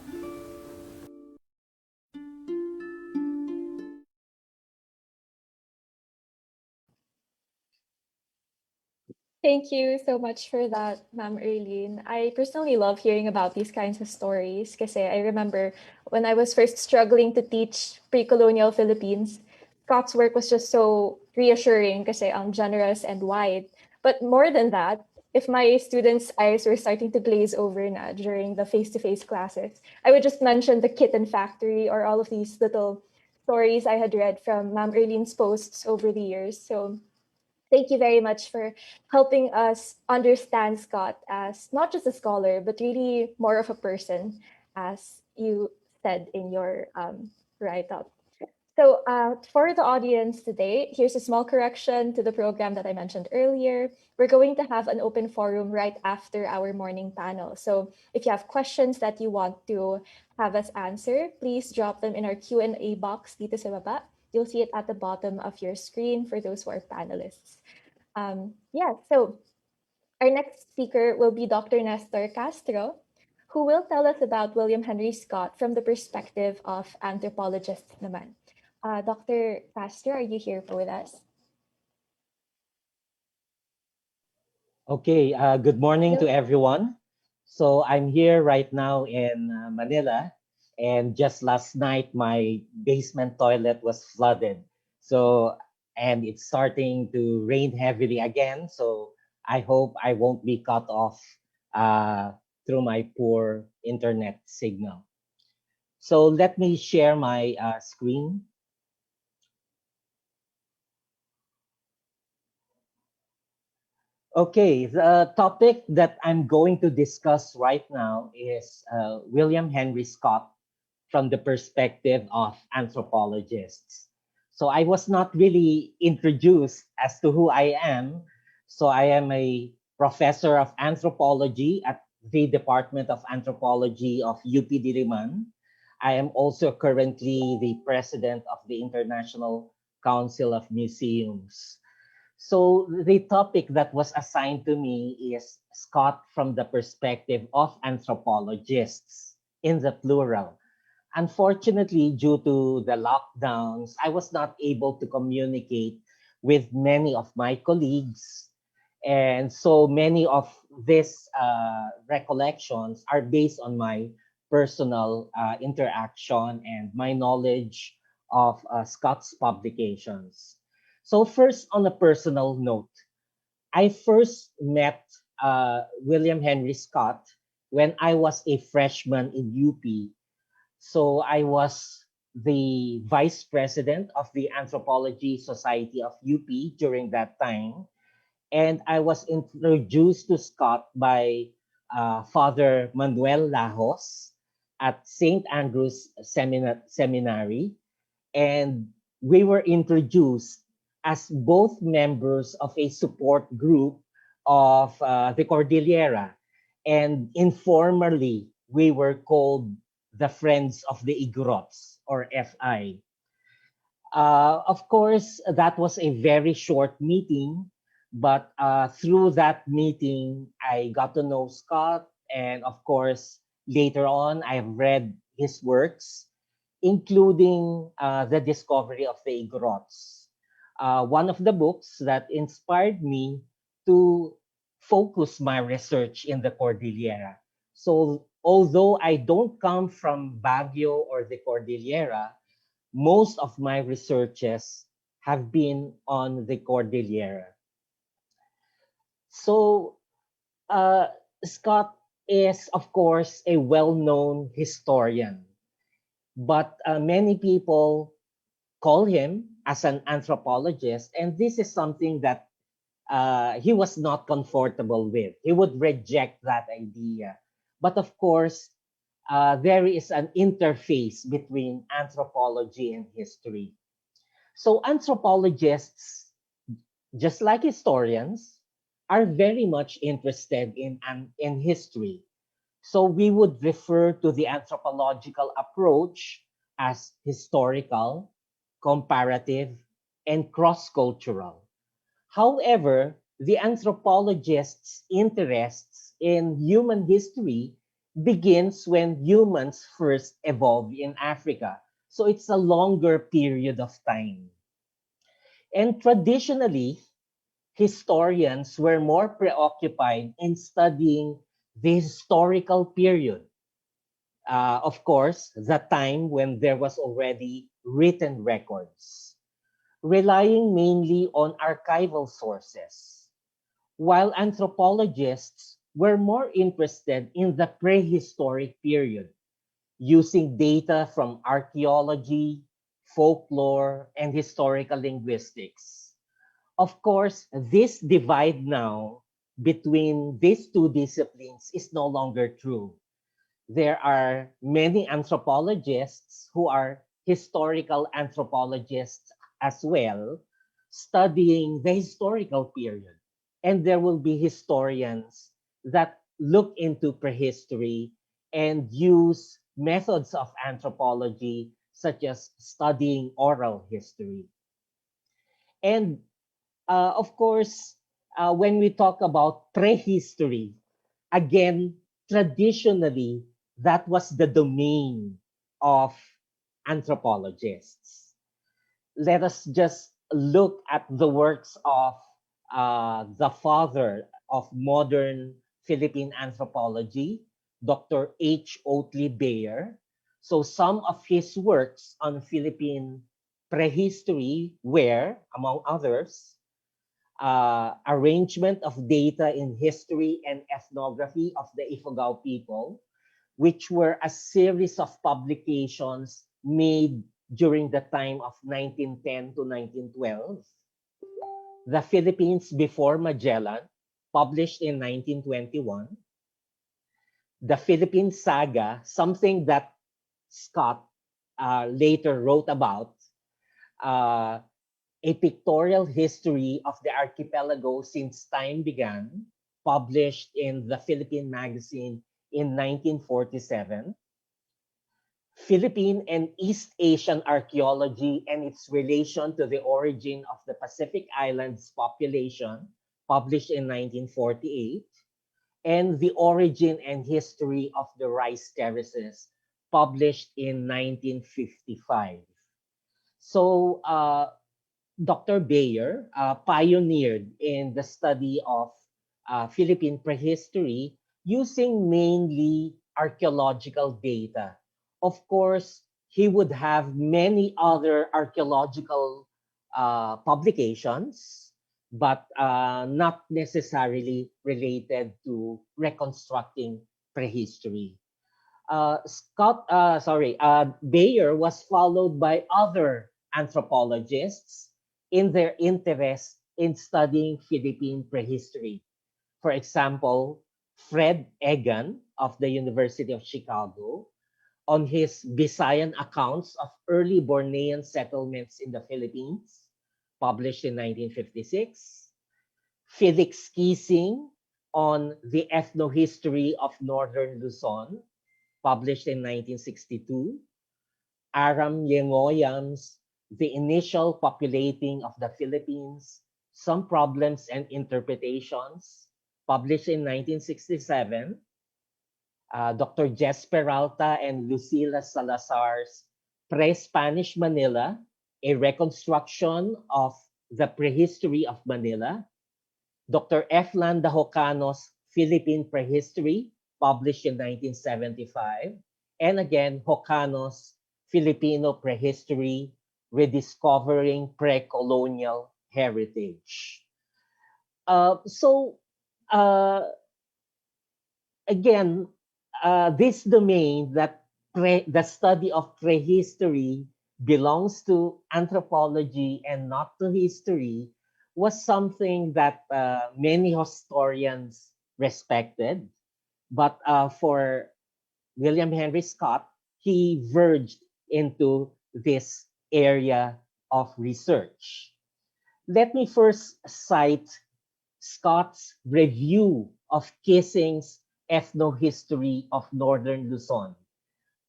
Thank you so much for that, Ma'am Erlyn. I personally love hearing about these kinds of stories kasi I remember when I was first struggling to teach pre-colonial Philippines, Scott's work was just so reassuring kasi generous and wide. But more than that, if my students' eyes were starting to glaze over na during the face-to-face classes, I would just mention the Kitten Factory or all of these little stories I had read from Ma'am Erlyn's posts over the years. So thank you very much for helping us understand Scott as not just a scholar, but really more of a person, as you said in your write-up. So for the audience today, here's a small correction to the program that I mentioned earlier. We're going to have an open forum right after our morning panel. So if you have questions that you want to have us answer, please drop them in our Q&A box dito sa baba. You'll see it at the bottom of your screen for those who are panelists. So our next speaker will be Dr. Nestor Castro, who will tell us about William Henry Scott from the perspective of anthropologists naman. Dr. Castro, are you here with us? Okay, good morning to everyone. So I'm here right now in Manila, and just last night my basement toilet was flooded. And it's starting to rain heavily again. So I hope I won't be cut off through my poor internet signal. So let me share my screen. Okay, the topic that I'm going to discuss right now is William Henry Scott from the perspective of anthropologists. So I was not really introduced as to who I am. So I am a professor of anthropology at the Department of Anthropology of UP Diliman. I am also currently the president of the International Council of Museums. So the topic that was assigned to me is Scott from the perspective of anthropologists in the plural. Unfortunately, due to the lockdowns, I was not able to communicate with many of my colleagues. And so many of these recollections are based on my personal interaction and my knowledge of Scott's publications. So first, on a personal note, I first met William Henry Scott when I was a freshman in UP. So I was the vice president of the Anthropology Society of UP during that time. And I was introduced to Scott by Father Manuel Lajos at St. Andrew's Seminary. And we were introduced as both members of a support group of the Cordillera. And informally, we were called the Friends of the Igorots, or FI. Of course, that was a very short meeting, but through that meeting, I got to know Scott. And of course, later on, I've read his works, including The Discovery of the Igorots, one of the books that inspired me to focus my research in the Cordillera. So, although I don't come from Baguio or the Cordillera, most of my researches have been on the Cordillera. So, uh, Scott is, of course, a well-known historian, but many people call him as an anthropologist, and this is something that he was not comfortable with. He would reject that idea. But of course, there is an interface between anthropology and history. So anthropologists, just like historians, are very much interested in history. So we would refer to the anthropological approach as historical, comparative, and cross-cultural. However, the anthropologist's interests in human history begins when humans first evolved in Africa. So it's a longer period of time. And traditionally, historians were more preoccupied in studying the historical period. Of course, the time when there was already written records, relying mainly on archival sources, while anthropologists were more interested in the prehistoric period, using data from archaeology, folklore, and historical linguistics. Of course, this divide now between these two disciplines is no longer true. There are many anthropologists who are historical anthropologists as well, studying the historical period. And there will be historians that look into prehistory and use methods of anthropology, such as studying oral history. And of course, when we talk about prehistory, again, traditionally, that was the domain of anthropologists. Let us just look at the works of the father of modern Philippine anthropology, Dr. H. Oatley Bayer. So some of his works on Philippine prehistory were, among others, arrangement of data in history and ethnography of the Ifugao people, which were a series of publications made during the time of 1910 to 1912. The Philippines before Magellan, published in 1921. The Philippine Saga, something that Scott later wrote about, a pictorial history of the archipelago since time began, published in the Philippine Magazine in 1947. Philippine and East Asian archaeology and its relation to the origin of the Pacific Islands population, published in 1948. And The Origin and History of the Rice Terraces, published in 1955. So Dr. Bayer pioneered in the study of Philippine prehistory using mainly archaeological data. Of course, he would have many other archaeological publications, but not necessarily related to reconstructing prehistory. Bayer was followed by other anthropologists in their interest in studying Philippine prehistory. For example, Fred Egan of the University of Chicago on his Visayan accounts of early Bornean settlements in the Philippines, published in 1956. Felix Keesing on the ethnohistory of Northern Luzon, published in 1962. Aram Yengoyam's The Initial Populating of the Philippines, Some Problems and Interpretations, published in 1967. Dr. Jess Peralta and Lucila Salazar's Pre-Spanish Manila, a reconstruction of the prehistory of Manila. Dr. F. Landa Hocano's Philippine Prehistory, published in 1975. And again, Hocano's Filipino Prehistory, Rediscovering Pre-Colonial Heritage. Again, this domain that the study of prehistory belongs to anthropology and not to history was something that many historians respected. But for William Henry Scott, he verged into this area of research. Let me first cite Scott's review of Keesing's Ethnohistory of Northern Luzon,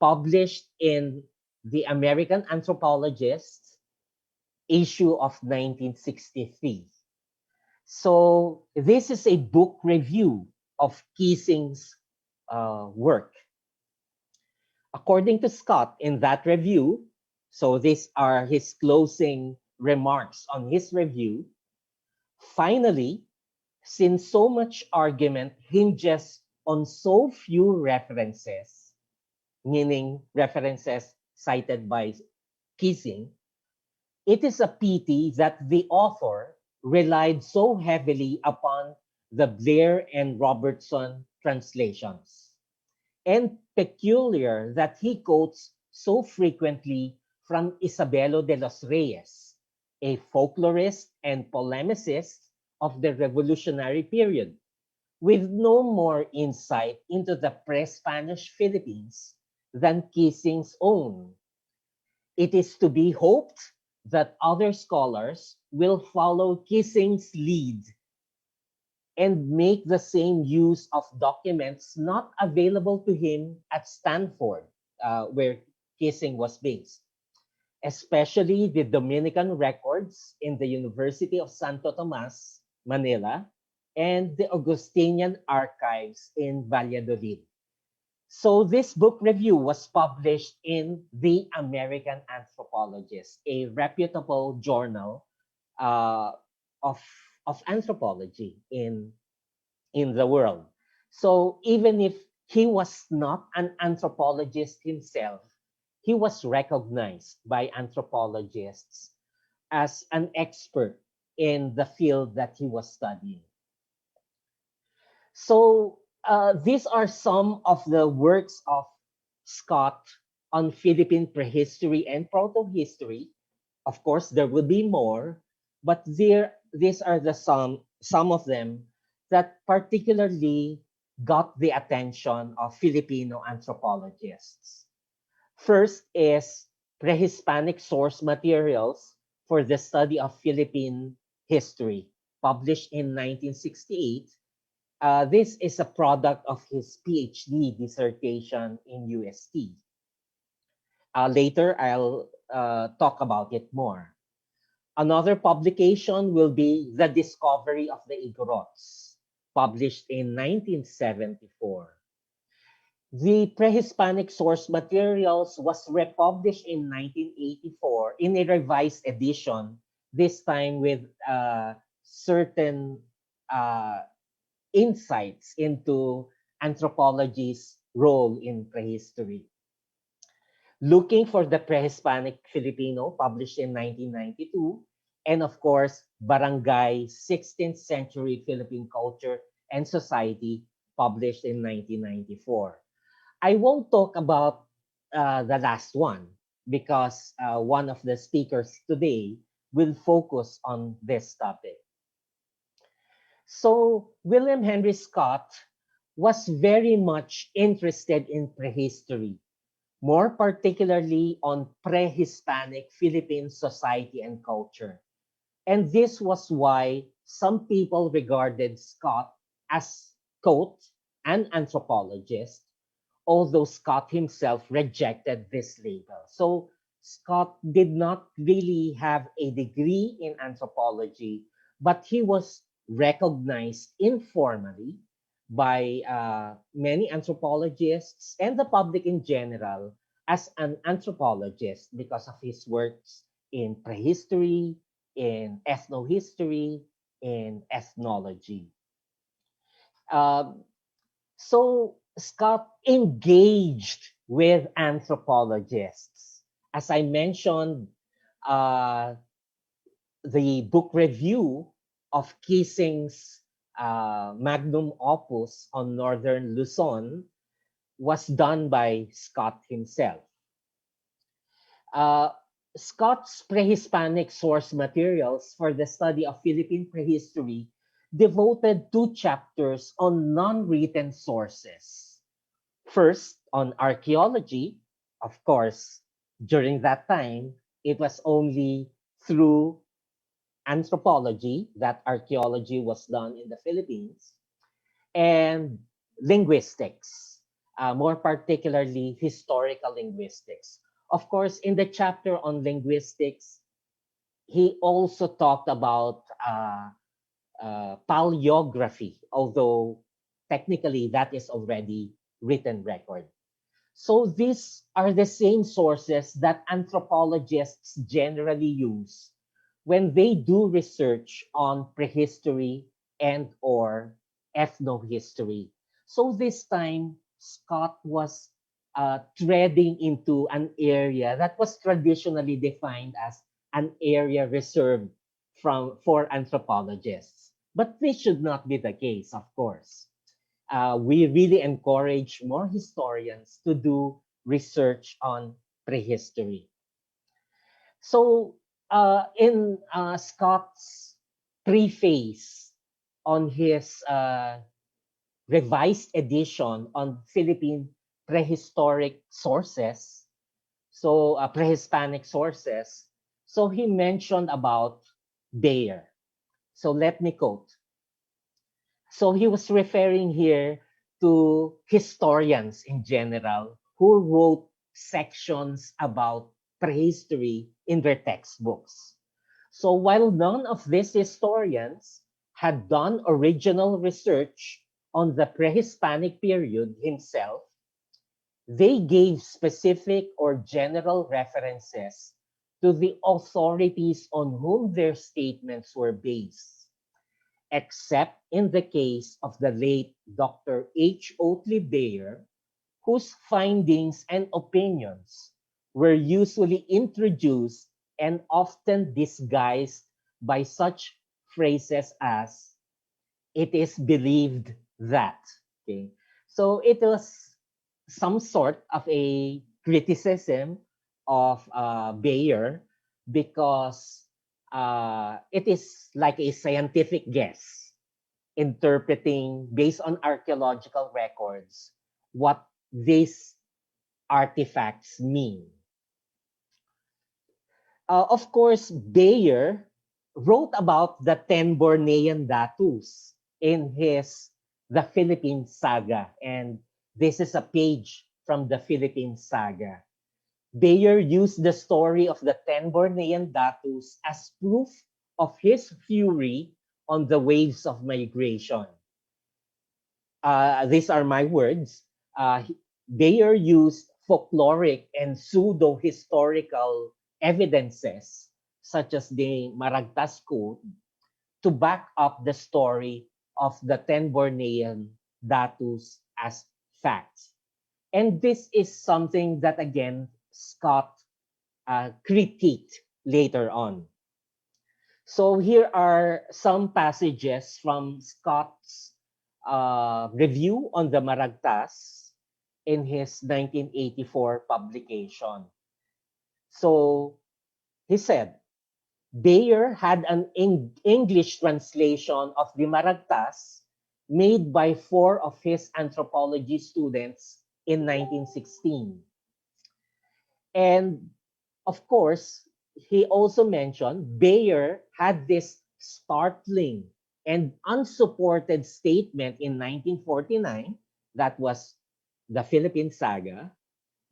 published in the American Anthropologist issue of 1963. So this is a book review of Keesing's work. According to Scott, in that review, so these are his closing remarks on his review. Finally, since so much argument hinges on so few references, meaning references cited by Keesing, it is a pity that the author relied so heavily upon the Blair and Robertson translations, and peculiar that he quotes so frequently from Isabelo de los Reyes, a folklorist and polemicist of the revolutionary period, with no more insight into the pre-Spanish Philippines than Keesing's own. It is to be hoped that other scholars will follow Keesing's lead and make the same use of documents not available to him at Stanford, where Keesing was based, especially the Dominican records in the University of Santo Tomas, Manila, and the Augustinian archives in Valladolid. So this book review was published in the American Anthropologist, a reputable journal of anthropology in the world. So even if he was not an anthropologist himself, he was recognized by anthropologists as an expert in the field that he was studying. So these are some of the works of Scott on Philippine prehistory and proto-history. Of course, there will be more, but these are some of them that particularly got the attention of Filipino anthropologists. First is pre-Hispanic source materials for the study of Philippine history, published in 1968. This is a product of his PhD dissertation in UST. Later, I'll talk about it more. Another publication will be The Discovery of the Igorots, published in 1974. The pre-Hispanic source materials was republished in 1984 in a revised edition, this time with certain insights into anthropology's role in prehistory. Looking for the Pre-Hispanic Filipino, published in 1992, and of course, Barangay 16th Century Philippine Culture and Society, published in 1994. I won't talk about the last one because one of the speakers today will focus on this topic. So William Henry Scott was very much interested in prehistory, more particularly on pre-Hispanic Philippine society and culture. And this was why some people regarded Scott as, quote, an anthropologist, although Scott himself rejected this label. So Scott did not really have a degree in anthropology, but he was recognized informally by many anthropologists and the public in general as an anthropologist because of his works in prehistory, in ethnohistory, in ethnology. So Scott engaged with anthropologists. As I mentioned, the book review of Kissing's magnum opus on Northern Luzon was done by Scott himself. Scott's pre-Hispanic source materials for the study of Philippine prehistory devoted 2 chapters on non-written sources. First, on archaeology. Of course, during that time, it was only through anthropology that archaeology was done in the Philippines, and linguistics, more particularly historical linguistics. Of course, in the chapter on linguistics, he also talked about paleography, although technically that is already written record. So these are the same sources that anthropologists generally use when they do research on prehistory and or ethnohistory. So this time, Scott was treading into an area that was traditionally defined as an area reserved for anthropologists. But this should not be the case, of course. We really encourage more historians to do research on prehistory. So in Scott's preface on his revised edition on Philippine prehistoric sources, so pre-Hispanic sources, so he mentioned about Bayer. So let me quote. So he was referring here to historians in general who wrote sections about prehistory in their textbooks. So while none of these historians had done original research on the pre-Hispanic period himself, they gave specific or general references to the authorities on whom their statements were based, except in the case of the late Dr. H. Oatley Bayer, whose findings and opinions were usually introduced and often disguised by such phrases as, "it is believed that." Okay? So it was some sort of a criticism of Bayer because it is like a scientific guess. interpreting based on archaeological records what these artifacts mean. Of course, Bayer wrote about the 10 Bornean Datus in his The Philippine Saga, and this is a page from the Philippine Saga. Bayer used the story of the 10 Bornean Datus as proof of his fury on the waves of migration. These are my words. Bayer used folkloric and pseudo-historical evidences, such as the Maragtas Code, to back up the story of the 10 Bornean Datus as facts. And this is something that, again, Scott critiqued later on. So here are some passages from Scott's review on the Maragtas in his 1984 publication. So he said, Bayer had an English translation of the Maragtas made by 4 of his anthropology students in 1916. And of course, he also mentioned Bayer had this startling and unsupported statement in 1949, that was the Philippine Saga,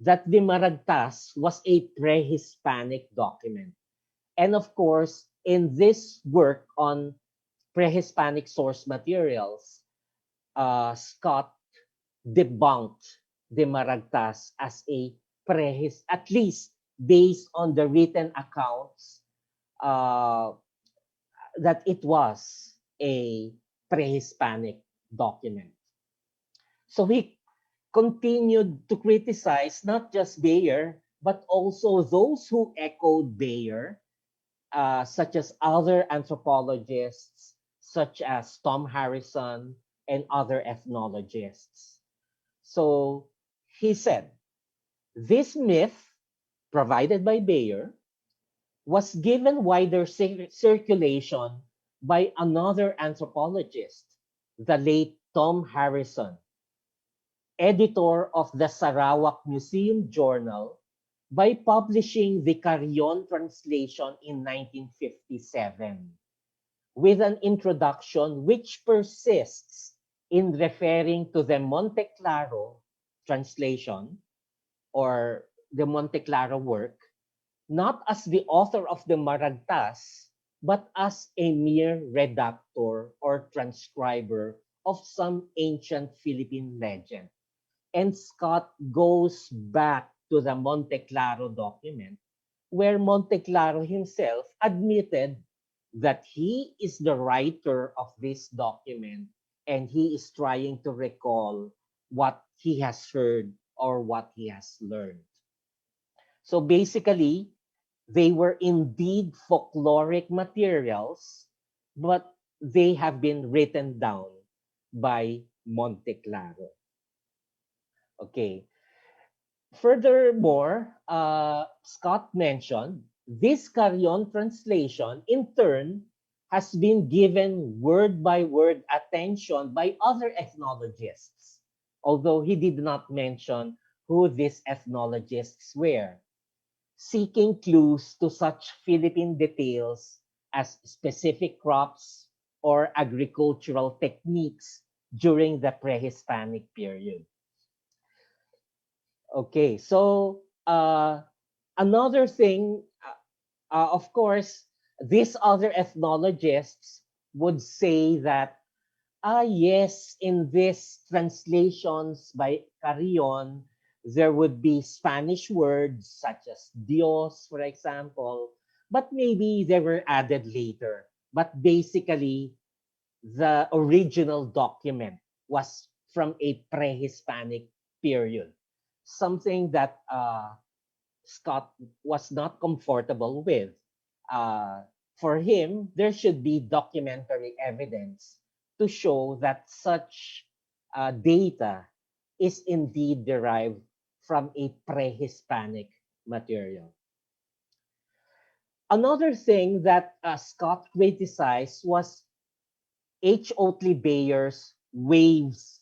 that the Maragtas was a pre-Hispanic document. And of course, in this work on pre-Hispanic source materials, Scott debunked the Maragtas as a at least based on the written accounts, that it was a pre-Hispanic document. So he continued to criticize not just Bayer, but also those who echoed Bayer, such as other anthropologists, such as Tom Harrison and other ethnologists. So he said, this myth, provided by Bayer, was given wider circulation by another anthropologist, the late Tom Harrison, editor of the Sarawak Museum Journal, by publishing the Carrion translation in 1957, with an introduction which persists in referring to the Monte Claro translation or the Monte Claro work, not as the author of the Maragtas, but as a mere redactor or transcriber of some ancient Philippine legend. And Scott goes back to the Monte Claro document, where Monte Claro himself admitted that he is the writer of this document and he is trying to recall what he has heard or what he has learned. So basically, they were indeed folkloric materials, but they have been written down by Monte Claro. Okay. Furthermore, Scott mentioned this Carrion translation, in turn, has been given word by word attention by other ethnologists, although he did not mention who these ethnologists were, seeking clues to such Philippine details as specific crops or agricultural techniques during the pre-Hispanic period. Okay, so another thing, of course, these other ethnologists would say that, yes, in these translations by Carrion, there would be Spanish words such as Dios, for example, but maybe they were added later. But basically, the original document was from a pre-Hispanic period, something that Scott was not comfortable with. For him, there should be documentary evidence to show that such data is indeed derived from a pre-Hispanic material. Another thing that Scott criticized was H. Oatley Bayer's Waves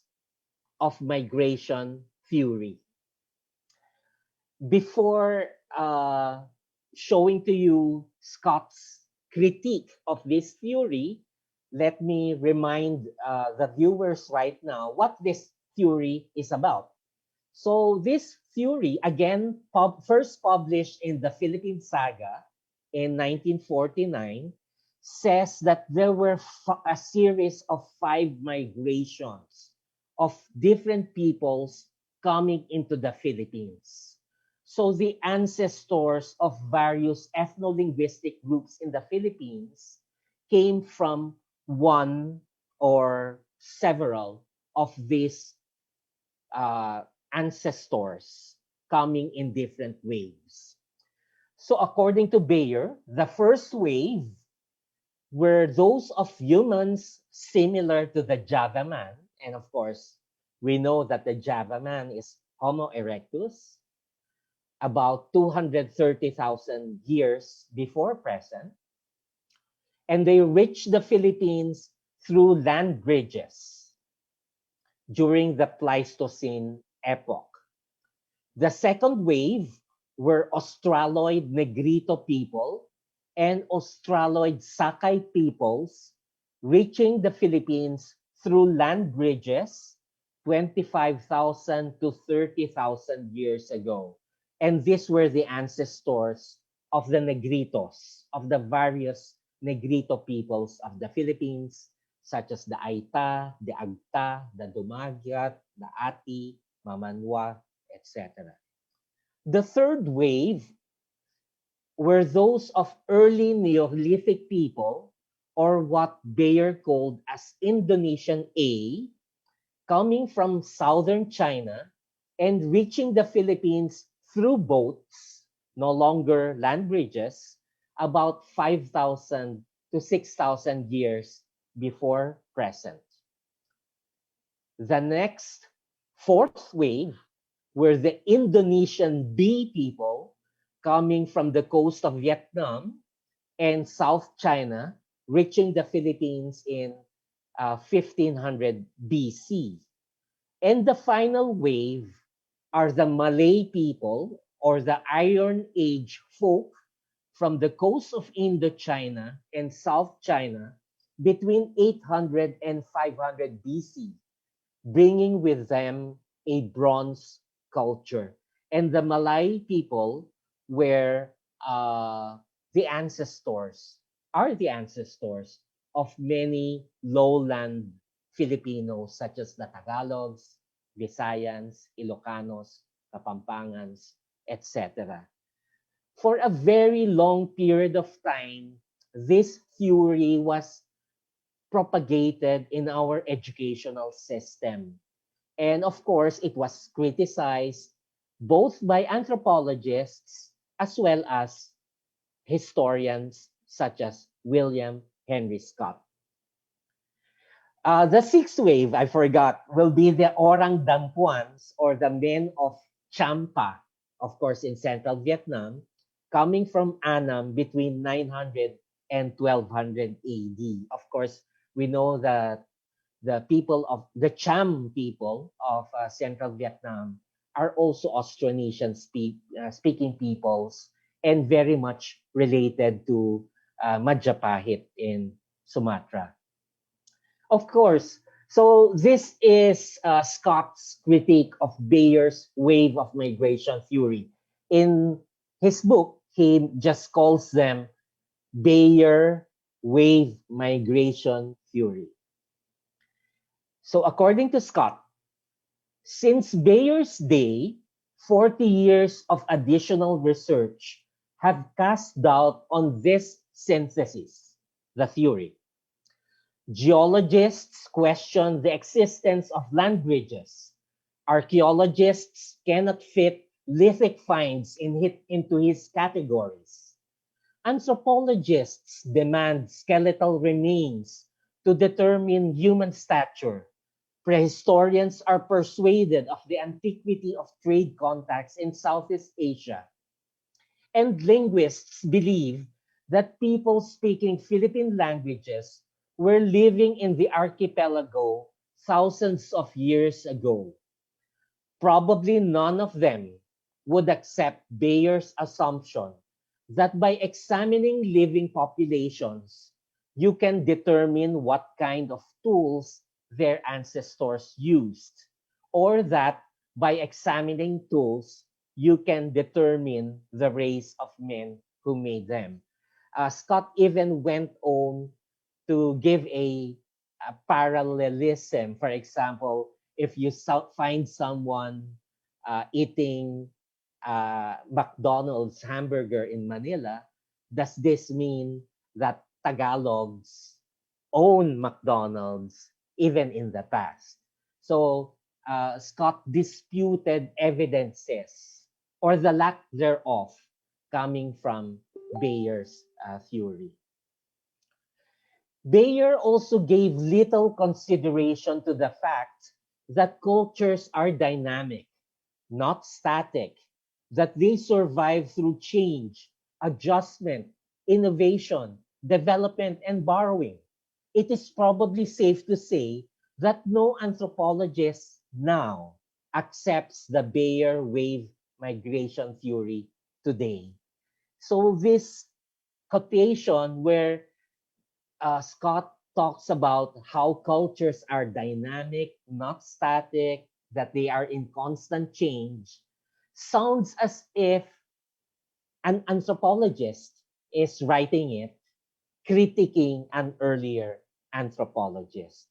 of Migration Theory. Before showing to you Scott's critique of this theory, let me remind the viewers right now what this theory is about. So this theory, again, first published in the Philippine Saga in 1949, says that there were a series of 5 migrations of different peoples coming into the Philippines. So the ancestors of various ethno-linguistic groups in the Philippines came from one or several of these ancestors coming in different waves. So according to Bayer, the first wave were those of humans similar to the Java man. And of course, we know that the Java man is Homo erectus, about 230,000 years before present. And they reached the Philippines through land bridges during the Pleistocene epoch. The second wave were Australoid Negrito people and Australoid Sakai peoples reaching the Philippines through land bridges 25,000 to 30,000 years ago. And these were the ancestors of the Negritos, of the various Negrito peoples of the Philippines, such as the Aita, the Agta, the Dumaguete, the Ati, Mamanwa, etc. The third wave were those of early Neolithic people, or what Bayer called as Indonesian A, coming from southern China and reaching the Philippines through boats, no longer land bridges, about 5,000 to 6,000 years before present. The next fourth wave were the Indonesian B people coming from the coast of Vietnam and South China, reaching the Philippines in 1500 BC. And the final wave are the Malay people or the Iron Age folk from the coast of Indochina and South China between 800 and 500 BC, bringing with them a bronze culture. And the Malay people were the ancestors, are the ancestors of many lowland Filipinos, such as the Tagalogs, Visayans, Ilocanos, Kapampangans, etc. For a very long period of time, this theory was propagated in our educational system. And of course, it was criticized both by anthropologists as well as historians such as William Henry Scott. The sixth wave, I forgot, will be the Orang Dampuans or the men of Champa, of course, in central Vietnam, coming from Annam between 900 and 1200 AD. Of course, we know that the people of the Cham people of central Vietnam are also Austronesian speaking peoples and very much related to Majapahit in Sumatra. Of course, so this is Scott's critique of Bayer's wave of migration theory. In his book, he just calls them Bayer wave migration theory. So according to Scott, since Bayer's day, 40 years of additional research have cast doubt on this synthesis, the theory. Geologists question the existence of land bridges. Archaeologists cannot fit lithic finds into his categories. Anthropologists demand skeletal remains to determine human stature. Prehistorians are persuaded of the antiquity of trade contacts in Southeast Asia. And linguists believe that people speaking Philippine languages were living in the archipelago thousands of years ago. Probably none of them would accept Bayer's assumption that by examining living populations, you can determine what kind of tools their ancestors used, or that by examining tools, you can determine the race of men who made them. Scott even went on to give a parallelism. For example, if you find someone eating McDonald's hamburger in Manila, does this mean that Tagalogs own McDonald's even in the past? So Scott disputed evidences or the lack thereof coming from Bayer's theory. Bayer also gave little consideration to the fact that cultures are dynamic, not static, that they survive through change, adjustment, innovation, development, and borrowing. It is probably safe to say that no anthropologist now accepts the Bayer wave migration theory today. So this quotation where Scott talks about how cultures are dynamic, not static, that they are in constant change, sounds as if an anthropologist is writing it, critiquing an earlier anthropologist.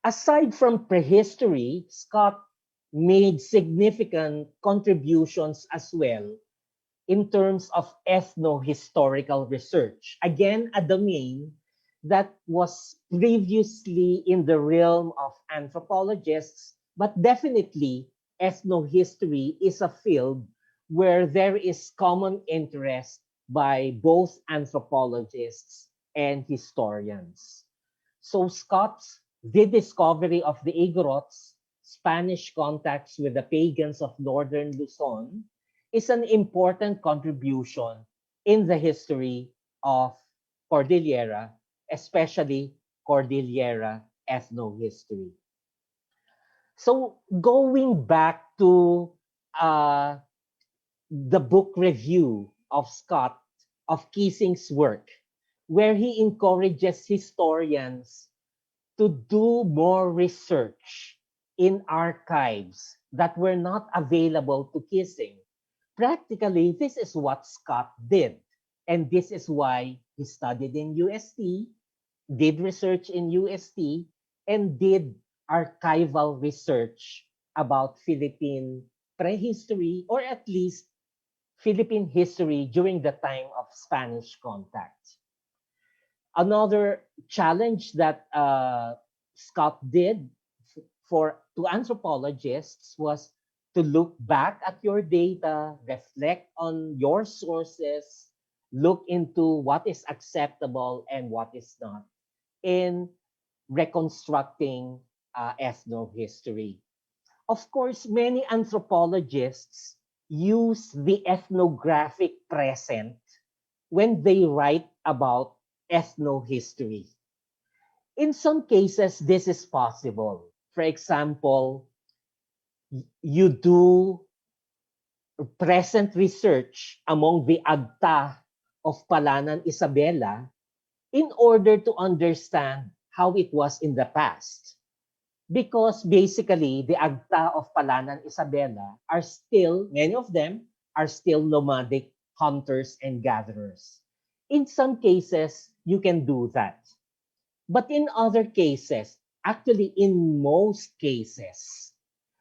Aside from prehistory, Scott made significant contributions as well in terms of ethno-historical research. Again, a domain that was previously in the realm of anthropologists, but definitely ethnohistory is a field where there is common interest by both anthropologists and historians. So Scott's The Discovery of the Igorots, Spanish Contacts with the Pagans of Northern Luzon, is an important contribution in the history of Cordillera, especially Cordillera ethnohistory. So going back to the book review of Scott, of Keesing's work, where he encourages historians to do more research in archives that were not available to Keesing. Practically, this is what Scott did. And this is why he studied in UST, did research in UST, and did archival research about Philippine prehistory, or at least Philippine history during the time of Spanish contact. Another challenge that Scott did to anthropologists was to look back at your data, reflect on your sources, look into what is acceptable and what is not in reconstructing ethnohistory. Of course, many anthropologists use the ethnographic present when they write about ethnohistory. In some cases, this is possible. For example, you do present research among the Agta of Palanan Isabela in order to understand how it was in the past. Because basically, the Agta of Palanan Isabela are still, many of them are still nomadic hunters and gatherers. In some cases, you can do that. But in other cases, actually in most cases,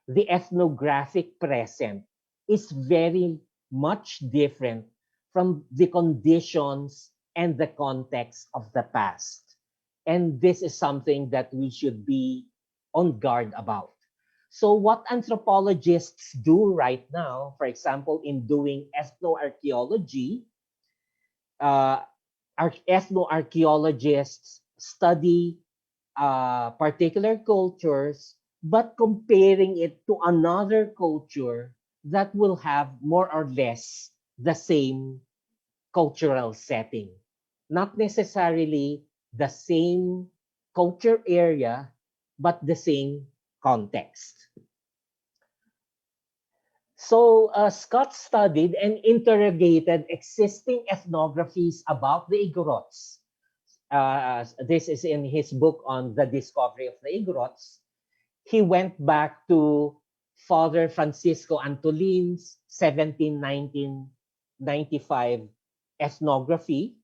the ethnographic present is very much different from the conditions and the context of the past. And this is something that we should be on guard about. So what anthropologists do right now, for example, in doing ethnoarchaeology, ethnoarchaeologists study particular cultures, but comparing it to another culture that will have more or less the same cultural setting. Not necessarily the same culture area, but the same context. So Scott studied and interrogated existing ethnographies about the Igorots. This is in his book on the discovery of the Igorots. He went back to Father Francisco Antolin's 1795 ethnography,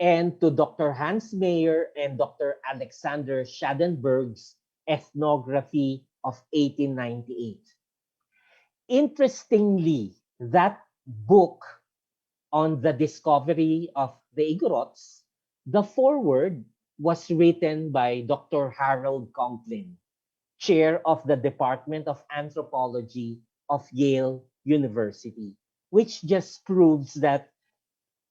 and to Dr. Hans Mayer and Dr. Alexander Schadenberg's ethnography of 1898. Interestingly, that book on the discovery of the Igorots, the foreword was written by Dr. Harold Conklin, chair of the Department of Anthropology of Yale University, which just proves that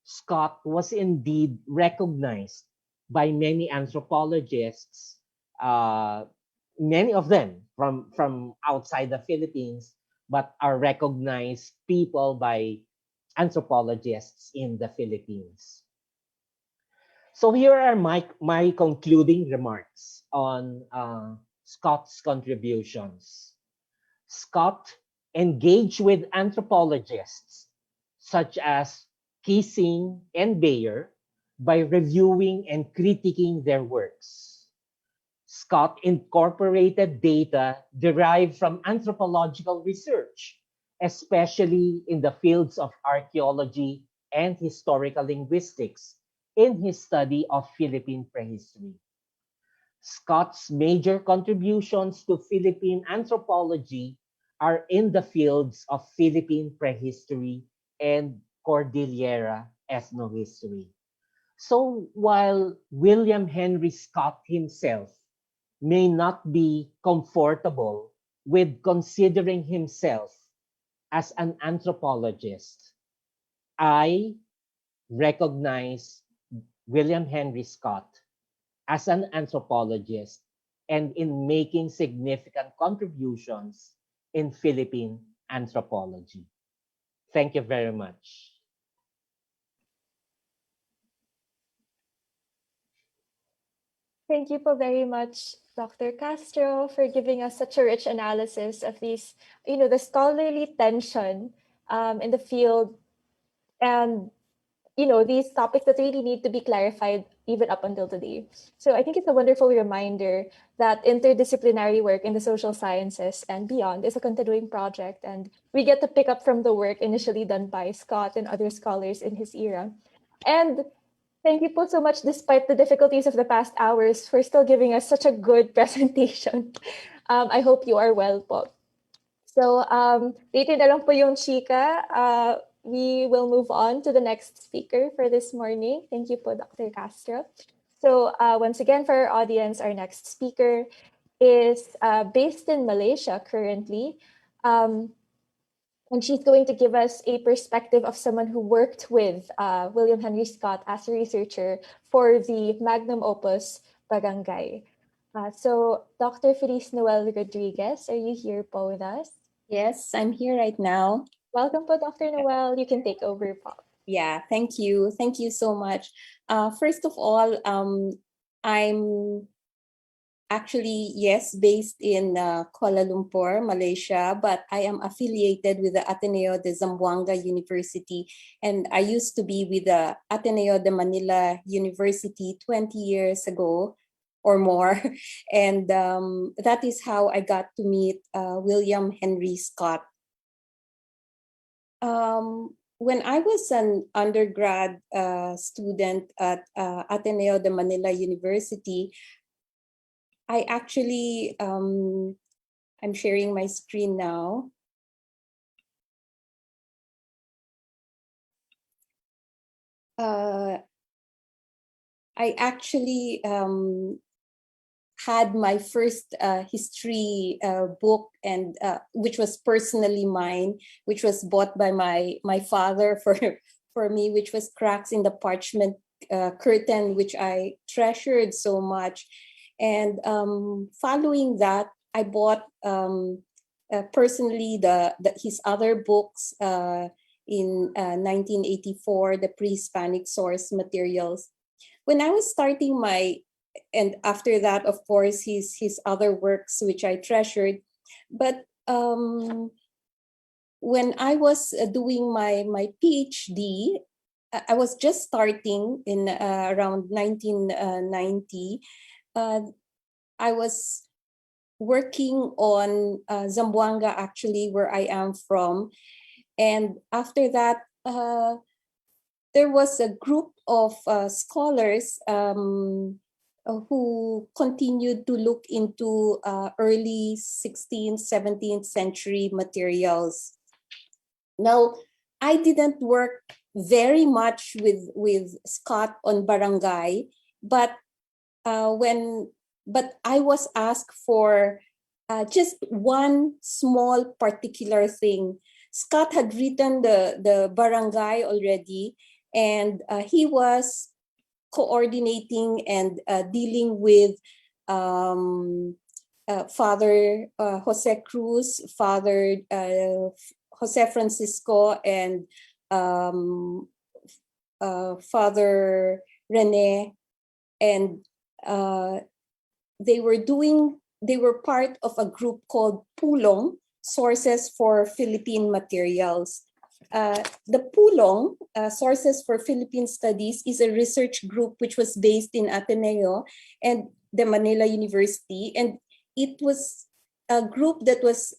Scott was indeed recognized by many anthropologists, many of them from outside the Philippines, but are recognized people by anthropologists in the Philippines. So here are my concluding remarks on Scott's contributions. Scott engaged with anthropologists such as Kinsman and Bayer by reviewing and critiquing their works. Scott incorporated data derived from anthropological research, especially in the fields of archaeology and historical linguistics, in his study of Philippine prehistory. Scott's major contributions to Philippine anthropology are in the fields of Philippine prehistory and Cordillera ethnohistory. So while William Henry Scott himself may not be comfortable with considering himself as an anthropologist, I recognize William Henry Scott as an anthropologist and in making significant contributions in Philippine anthropology. Thank you very much. Thank you po very much, Dr. Castro, for giving us such a rich analysis of these, the scholarly tension in the field, and these topics that really need to be clarified even up until today. So I think it's a wonderful reminder that interdisciplinary work in the social sciences and beyond is a continuing project, and we get to pick up from the work initially done by Scott and other scholars in his era. And thank you po so much, despite the difficulties of the past hours, for still giving us such a good presentation. I hope you are well po. So, titin na lang po yung chika. We will move on to the next speaker for this morning. Thank you po, Dr. Castro. So, once again, for our audience, our next speaker is based in Malaysia currently. And she's going to give us a perspective of someone who worked with William Henry Scott as a researcher for the magnum opus Barangay. So, Dr. Feliz Noel Rodriguez, are you here po with us? Yes, I'm here right now. Welcome po, Dr. Noel. You can take over po. Yeah, thank you. Thank you so much. First of all, I'm actually, yes, based in Kuala Lumpur, Malaysia, but I am affiliated with the Ateneo de Zamboanga University, and I used to be with the Ateneo de Manila University 20 years ago or more, and that is how I got to meet William Henry Scott. When I was an undergrad student at Ateneo de Manila University, I actually, I'm sharing my screen now. I actually had my first history book, and which was personally mine, which was bought by my father for me, which was Cracks in the Parchment Curtain, which I treasured so much. And following that, I bought personally his other books in 1984, the Pre-Hispanic Source Materials. when I was starting and after that, of course, his other works, which I treasured. But when I was doing my PhD, I was just starting in around 1990. I was working on Zamboanga, actually, where I am from. And after that, there was a group of scholars who continued to look into early 16th, 17th century materials. Now, I didn't work very much with Scott on barangay, but I was asked for just one small particular thing. Scott had written the barangay already, and he was coordinating and dealing with Father Jose Cruz, Father Jose Francisco, and Father Rene, and they were part of a group called Pulong, Sources for Philippine Materials. The Pulong, Sources for Philippine Studies, is a research group which was based in Ateneo and the Manila University, and it was a group that was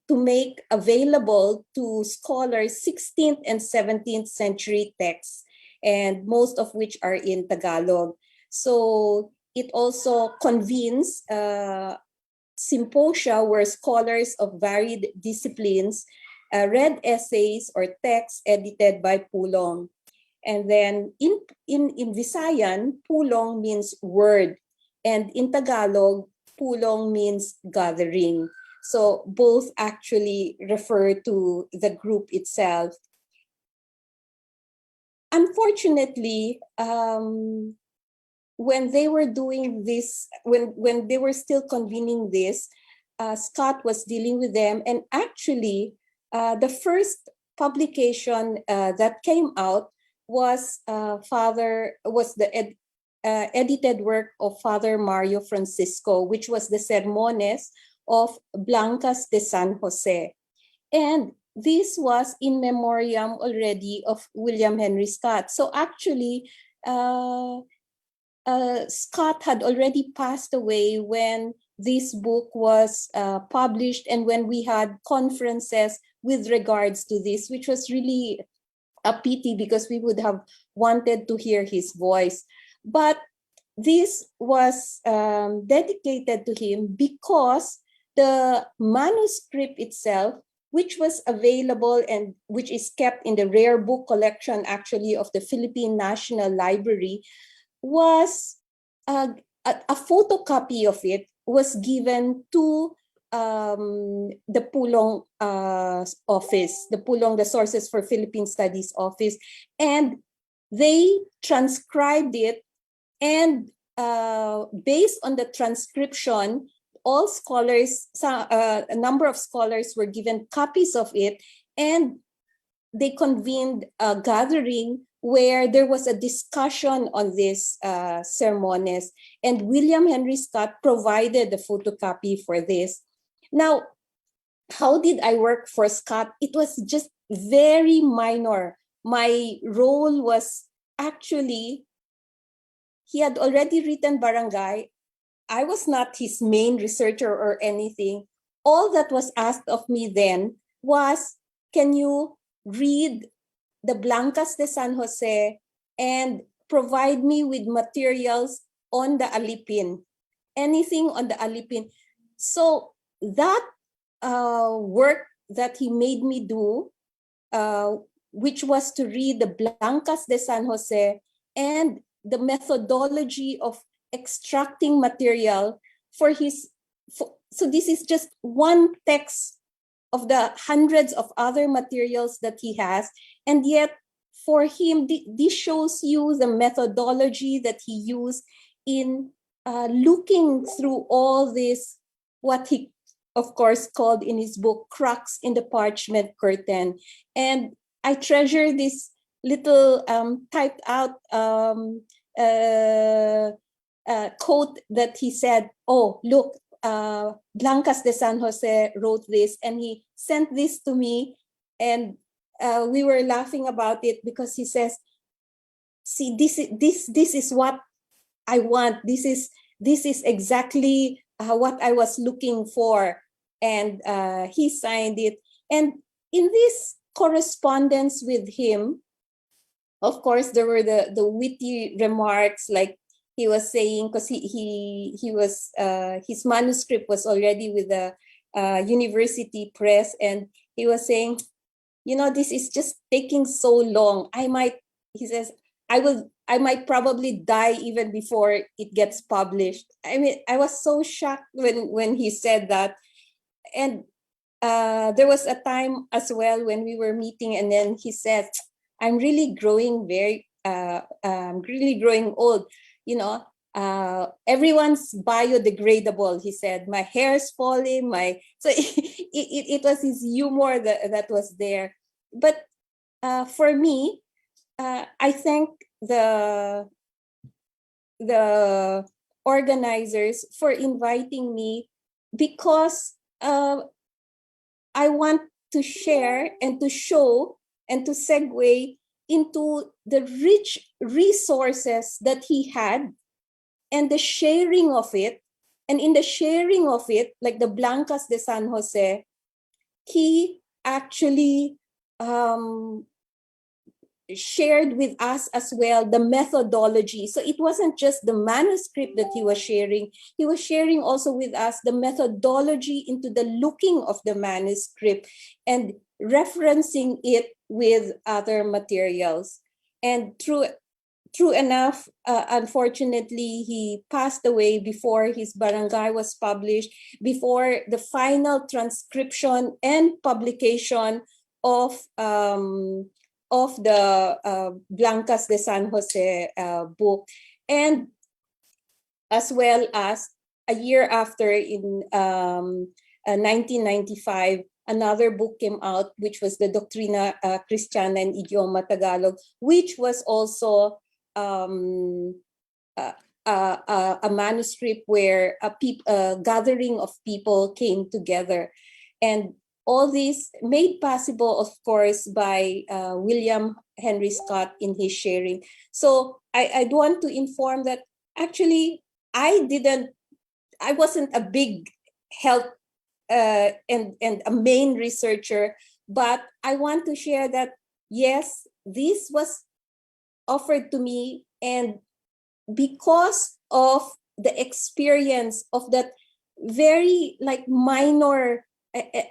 to make available to scholars 16th and 17th century texts, and most of which are in Tagalog. So it also convenes symposia where scholars of varied disciplines read essays or texts edited by Pulong. And then in Visayan, Pulong means word, and in Tagalog, Pulong means gathering. So both actually refer to the group itself. Unfortunately, when they were doing this, when they were still convening this, Scott was dealing with them, and actually, the first publication that came out was the edited work of Father Mario Francisco, which was the Sermones of Blancas de San Jose, and this was in memoriam already of William Henry Scott. So actually, Scott had already passed away when this book was published and when we had conferences with regards to this, which was really a pity because we would have wanted to hear his voice. But this was dedicated to him because the manuscript itself, which was available and which is kept in the rare book collection actually of the Philippine National Library, was a photocopy of it was given to the Pulong office, the Sources for Philippine Studies office, and they transcribed it, and based on the transcription, all scholars, a number of scholars were given copies of it, and they convened a gathering where there was a discussion on this sermones, and William Henry Scott provided the photocopy for this. Now, how did I work for Scott? It was just very minor. My role was actually, he had already written Barangay. I was not his main researcher or anything. All that was asked of me then was, can you read the Blancas de San Jose and provide me with materials on the Alipin, anything on the Alipin. So that work that he made me do, which was to read the Blancas de San Jose and the methodology of extracting material for his, so this is just one text of the hundreds of other materials that he has. And yet for him, this shows you the methodology that he used in looking through all this, what he, of course, called in his book, cracks in the parchment curtain. And I treasure this little typed out quote that he said, oh, look, Blancas de San Jose wrote this, and he sent this to me, and we were laughing about it because he says, see, this is what I want. This is exactly what I was looking for. And he signed it. And in this correspondence with him, of course, there were the witty remarks, like he was saying, because he was his manuscript was already with the university press, and he was saying, you know, this is just taking so long. He says, I might probably die even before it gets published. I mean, I was so shocked when he said that. And there was a time as well when we were meeting, and then he said, I'm really growing really growing old. You know, everyone's biodegradable, he said. My hair's falling, so it was his humor that was there. But for me, I thank the organizers for inviting me, because I want to share and to show and to segue into the rich resources that he had, and the sharing of it. And in the sharing of it, like the Blancas de San Jose, he actually shared with us as well the methodology. So it wasn't just the manuscript that he was sharing also with us the methodology into the looking of the manuscript and referencing it with other materials. And true enough, unfortunately, he passed away before his barangay was published, before the final transcription and publication of the Blancas de San Jose book. And as well as a year after, in 1995, another book came out, which was the Doctrina Cristiana and Idioma Tagalog, which was also a manuscript where a gathering of people came together. And all this made possible, of course, by William Henry Scott in his sharing. So I'd want to inform that actually I wasn't a big health and a main researcher, but I want to share that, yes, this was offered to me, and because of the experience of that very minor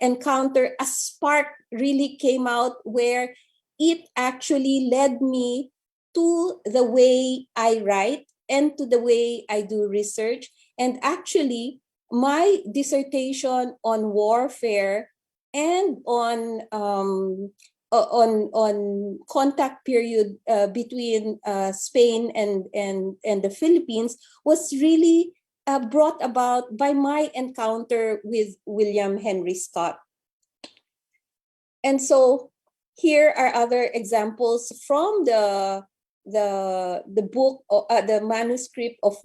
encounter, a spark really came out where it actually led me to the way I write and to the way I do research. And actually, my dissertation on warfare and on contact period between Spain and the Philippines was really brought about by my encounter with William Henry Scott. And so here are other examples from the book, the manuscript of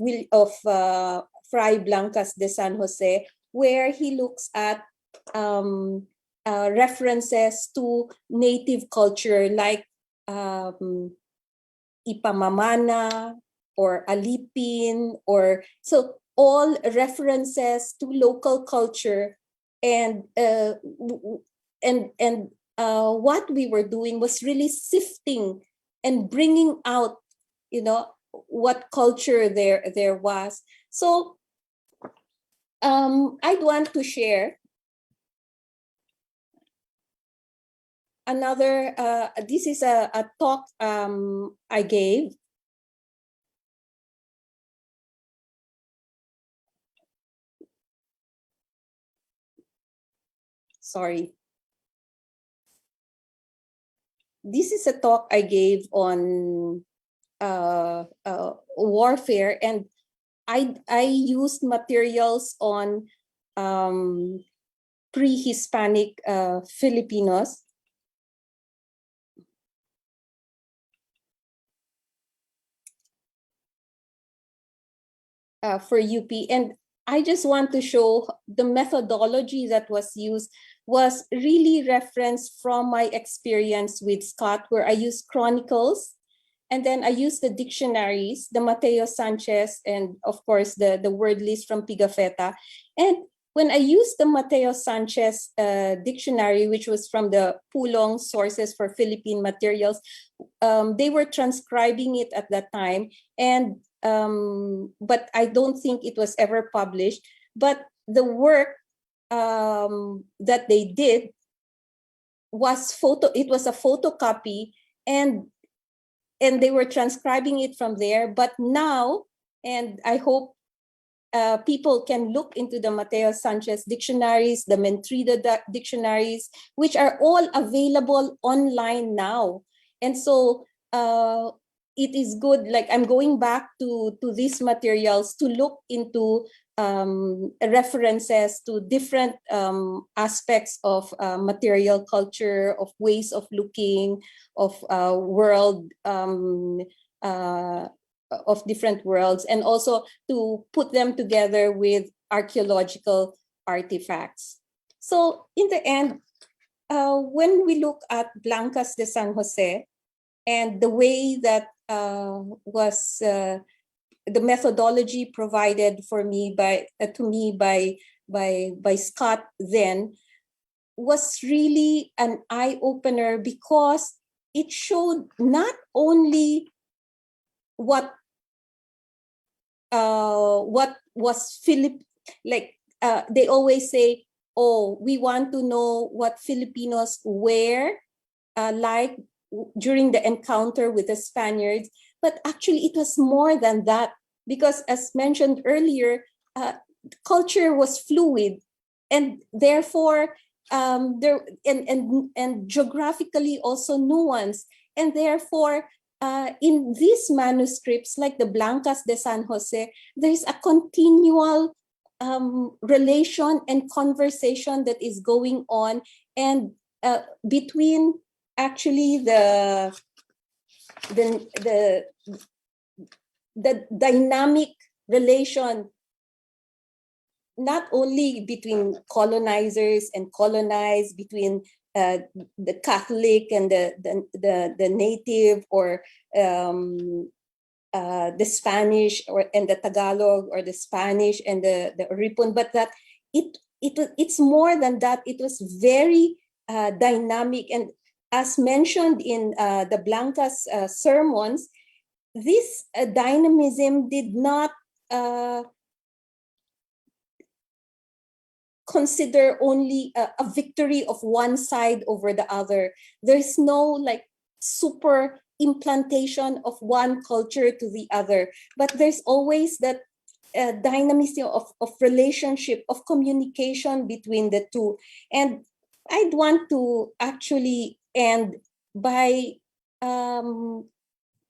Fray Blancas de San Jose, where he looks at references to native culture like Ipamamana or Alipin, or so all references to local culture. And what we were doing was really sifting and bringing out, what culture there was. So I'd want to share another, this is a talk I gave. Sorry. This is a talk I gave on warfare, and I used materials on pre-Hispanic Filipinos. for UP. And I just want to show the methodology that was used was really referenced from my experience with Scott, where I used chronicles, and then I used the dictionaries, the Mateo Sanchez, and of course the word list from Pigafetta. And when I used the Mateo Sanchez dictionary, which was from the Pulong Sources for Philippine Materials, they were transcribing it at that time, and but I don't think it was ever published. But the work that they did was it was a photocopy, and they were transcribing it from there. But now, and I hope people can look into the Mateo Sanchez dictionaries, the Mentrida dictionaries, which are all available online now. And so it is good, like I'm going back to these materials to look into references to different aspects of material culture, of ways of looking, of world, of different worlds, and also to put them together with archaeological artifacts. So in the end, when we look at Blancas de San Jose and the way that was the methodology provided for me by Scott then was really an eye-opener, because it showed not only what was they always say, oh, we want to know what Filipinos were like during the encounter with the Spaniards. But actually it was more than that, because as mentioned earlier, culture was fluid, and therefore there and geographically also nuanced, and therefore in these manuscripts, like the Blancas de San Jose, there's a continual relation and conversation that is going on, and between actually the dynamic relation, not only between colonizers and colonized, between the Catholic and the native, or the Spanish and the Tagalog, or the Spanish and the Ripon, but that it's more than that. It was very dynamic, and as mentioned in the Blancas sermons, this dynamism did not consider only a victory of one side over the other. There's no like super implantation of one culture to the other, but there's always that dynamism of relationship, of communication between the two. And I'd want to actually end by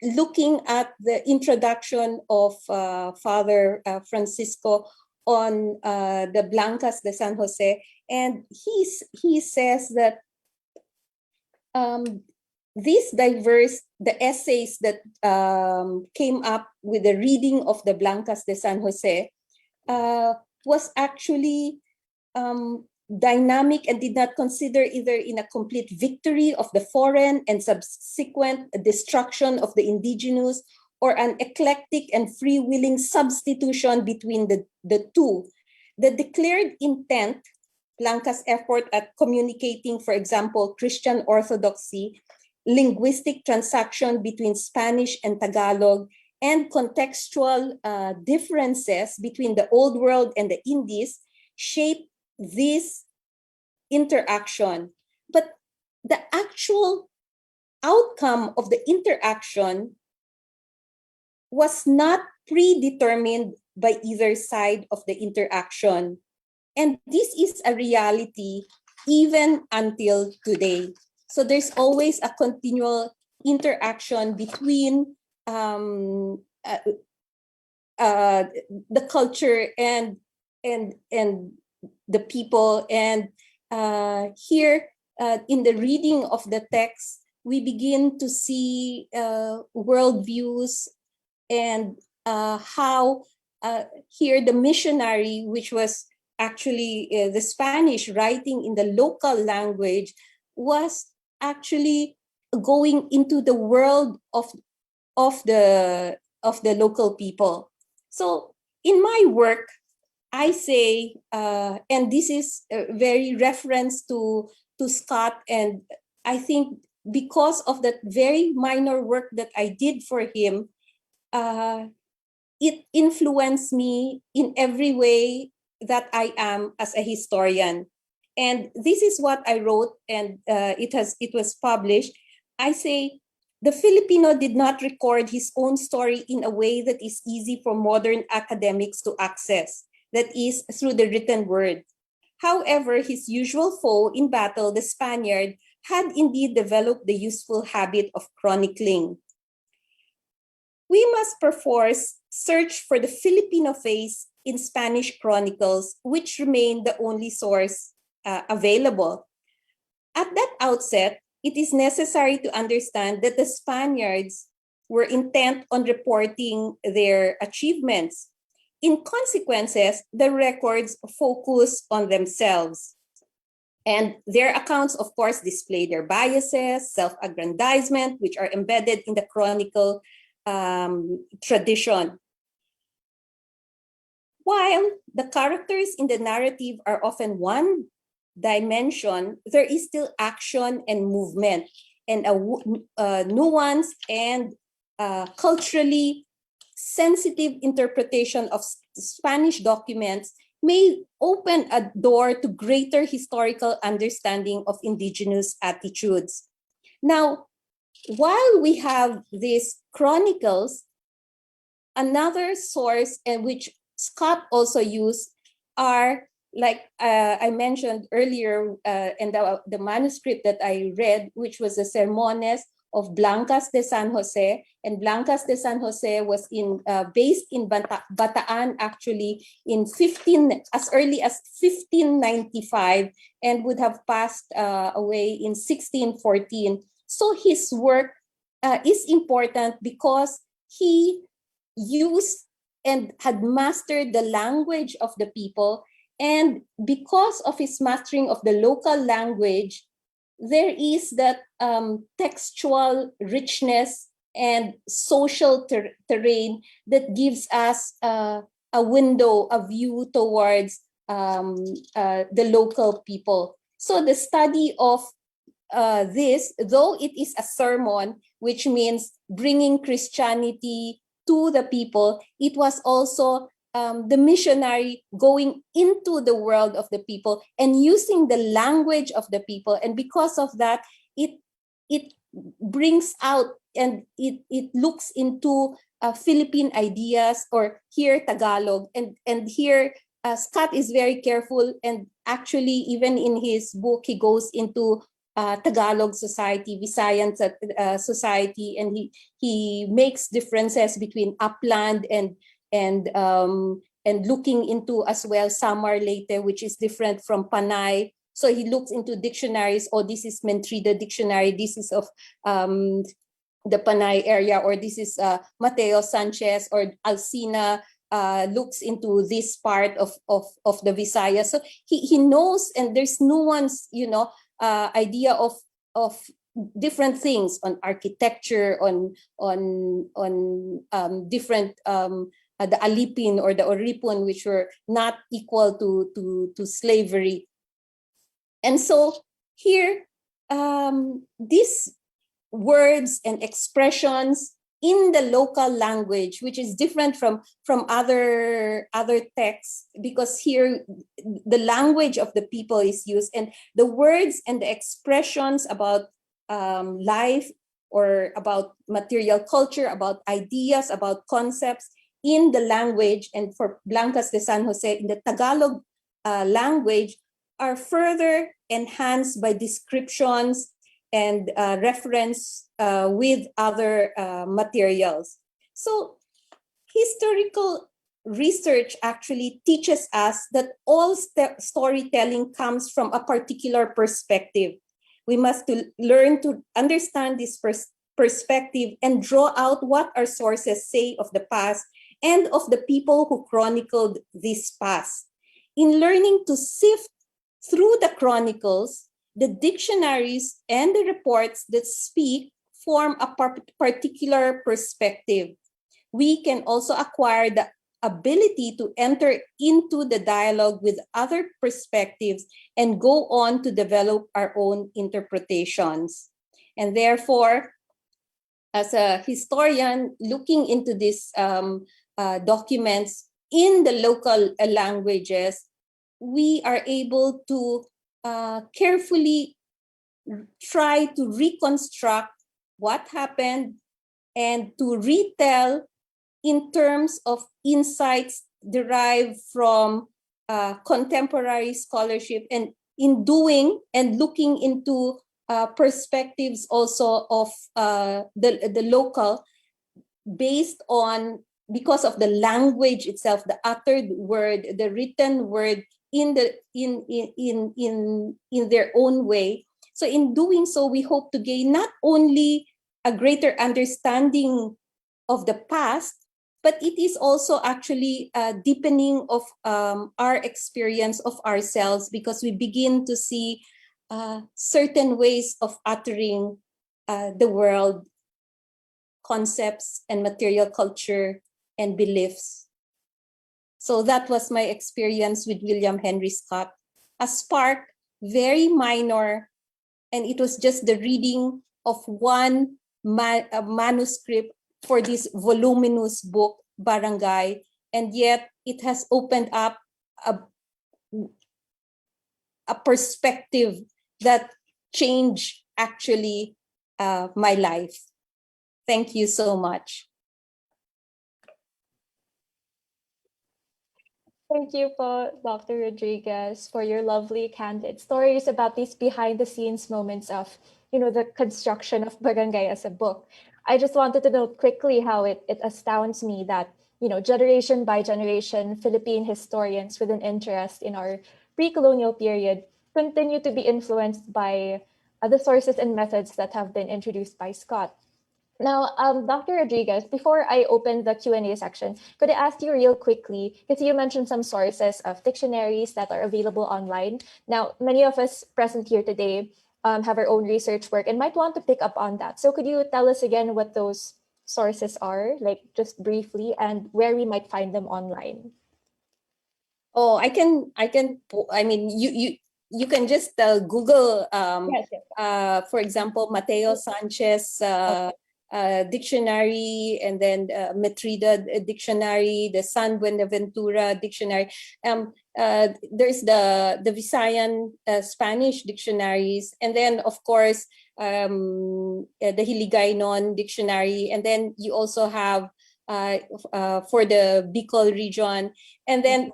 looking at the introduction of Father Francisco on the Blancas de San Jose, and he says that the essays that came up with the reading of the Blancas de San Jose was actually dynamic, and did not consider either in a complete victory of the foreign and subsequent destruction of the indigenous, or an eclectic and free-willing substitution between the two. The declared intent, Blancas' effort at communicating, for example, Christian orthodoxy, linguistic transaction between Spanish and Tagalog, and contextual differences between the Old World and the Indies, shape this interaction. But the actual outcome of the interaction was not predetermined by either side of the interaction. And this is a reality even until today. So there's always a continual interaction between the culture and the people. And here in the reading of the text, we begin to see worldviews and how here the missionary, which was actually the Spanish writing in the local language, was actually going into the world of the local people. So in my work, I say, and this is very reference to Scott, and I think because of that very minor work that I did for him, it influenced me in every way that I am as a historian. And this is what I wrote, and it was published. I say, the Filipino did not record his own story in a way that is easy for modern academics to access, that is, through the written word. However, his usual foe in battle, the Spaniard, had indeed developed the useful habit of chronicling. We must perforce search for the Filipino face in Spanish chronicles, which remain the only source available. At that outset, it is necessary to understand that the Spaniards were intent on reporting their achievements. In consequences, the records focus on themselves. And their accounts, of course, display their biases, self-aggrandizement, which are embedded in the chronicle tradition. While the characters in the narrative are often one dimension, there is still action and movement, and a nuanced and culturally sensitive interpretation of Spanish documents may open a door to greater historical understanding of indigenous attitudes. Now, while we have these chronicles, another source, and which Scott also used, are, like I mentioned earlier, in the manuscript that I read, which was the Sermones of Blancas de San Jose. And Blancas de San Jose was based in Bataan, actually, as early as 1595, and would have passed away in 1614. So his work is important because he used and had mastered the language of the people. And because of his mastering of the local language, there is that textual richness and social terrain that gives us a window, a view towards the local people. So the study of this, though it is a sermon, which means bringing Christianity to the people, it was also the missionary going into the world of the people and using the language of the people. And because of that, it brings out and it looks into Philippine ideas, or here Tagalog. And here Scott is very careful, and actually even in his book, he goes into Tagalog society, Visayan society, and he makes differences between upland and looking into as well Samar Leyte, which is different from Panay. So he looks into dictionaries. Oh, this is Mentrida dictionary. This is of the Panay area, or this is Mateo Sanchez or Alcina. Looks into this part of the Visayas. So he knows, and there's nuance, idea of different things on architecture, on different the Alipin or the Oripon, which were not equal to slavery. And so here, these words and expressions in the local language, which is different from other texts, because here the language of the people is used, and the words and the expressions about life, or about material culture, about ideas, about concepts in the language, and for Blancas de San Jose, in the Tagalog language, are further enhanced by descriptions and reference with other materials. So historical research actually teaches us that all storytelling comes from a particular perspective. We must learn to understand this perspective and draw out what our sources say of the past, and of the people who chronicled this past. In learning to sift through the chronicles, the dictionaries and the reports that speak form a particular perspective. We can also acquire the ability to enter into the dialogue with other perspectives and go on to develop our own interpretations. And therefore, as a historian looking into these documents in the local languages, we are able to carefully try to reconstruct what happened and to retell in terms of insights derived from contemporary scholarship, and in doing and looking into perspectives also of the local, based on, because of the language itself, the uttered word, the written word in their own way. So in doing so, we hope to gain not only a greater understanding of the past, but it is also actually a deepening of our experience of ourselves, because we begin to see certain ways of uttering the world, concepts and material culture and beliefs. So that was my experience with William Henry Scott. A spark, very minor, and it was just the reading of one manuscript for this voluminous book, Barangay, and yet it has opened up a perspective that changed actually my life. Thank you so much. Thank you po, Dr. Rodriguez, for your lovely, candid stories about these behind-the-scenes moments of, the construction of Barangay as a book. I just wanted to note quickly how it astounds me that, generation by generation, Philippine historians with an interest in our pre-colonial period continue to be influenced by the sources and methods that have been introduced by Scott. Now, Dr. Rodriguez, before I open the Q&A section, could I ask you real quickly, because you mentioned some sources of dictionaries that are available online. Now, many of us present here today have our own research work and might want to pick up on that. So could you tell us again what those sources are, like just briefly, and where we might find them online? Oh, I mean, you can just Google, Yes. for example, Mateo Sanchez dictionary, and then Metrida dictionary, the San Buenaventura dictionary. There's the Visayan Spanish dictionaries, and then of course the Hiligaynon dictionary, and then you also have for the Bicol region, and then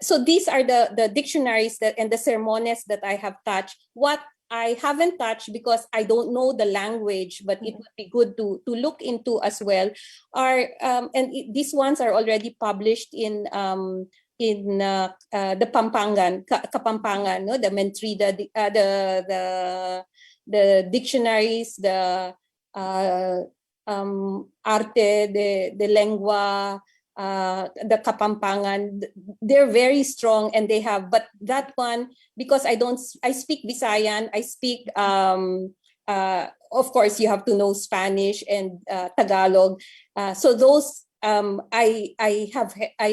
so these are the dictionaries that and the sermones that I have touched. What I haven't touched, because I don't know the language, but it would be good to look into as well, are these ones are already published in the Kapampangan, no, the Mentrida, the dictionaries, the Arte de Lengua, the Kapampangan. They're very strong, and they have, but that one, because I speak Visayan, I speak of course you have to know Spanish and Tagalog, so those I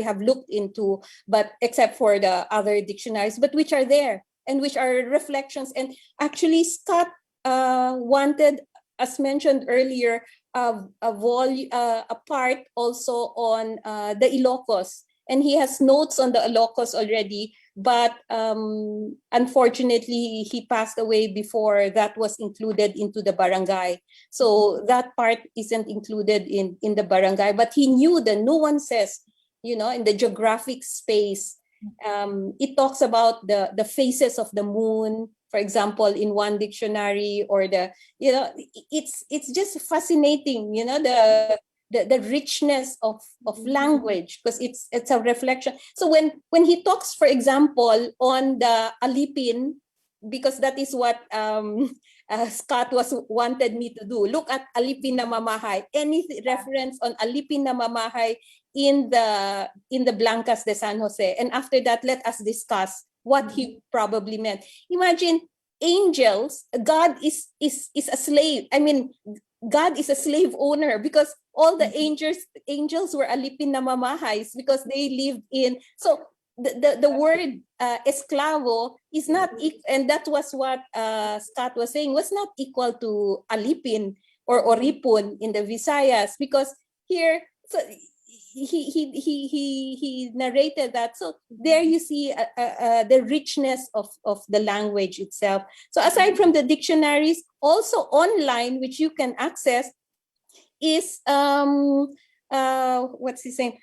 have looked into, but except for the other dictionaries, but which are there and which are reflections. And actually Scott wanted, as mentioned earlier, a part also on the Ilocos, and he has notes on the Ilocos already, but unfortunately he passed away before that was included into the barangay. So that part isn't included in the barangay, but he knew the nuances, in the geographic space. It talks about the phases of the moon, for example, in one dictionary, or it's just fascinating, the richness of language, because it's a reflection. So when he talks, for example, on the alipin, because that is what Scott wanted me to do. Look at Alipin na Mamahay. Any reference on Alipin na Mamahay in the Blancas de San Jose. And after that, let us discuss what he probably meant. Imagine angels, God is a slave. I mean, God is a slave owner because all the angels were Alipin na Mamahays because they lived in. So the word esclavo is not, and that was what Scott was saying, was not equal to Alipin or Oripon in the Visayas, because here, so he narrated that. So there you see the richness of the language itself. So aside from the dictionaries, also online, which you can access, is what's his name?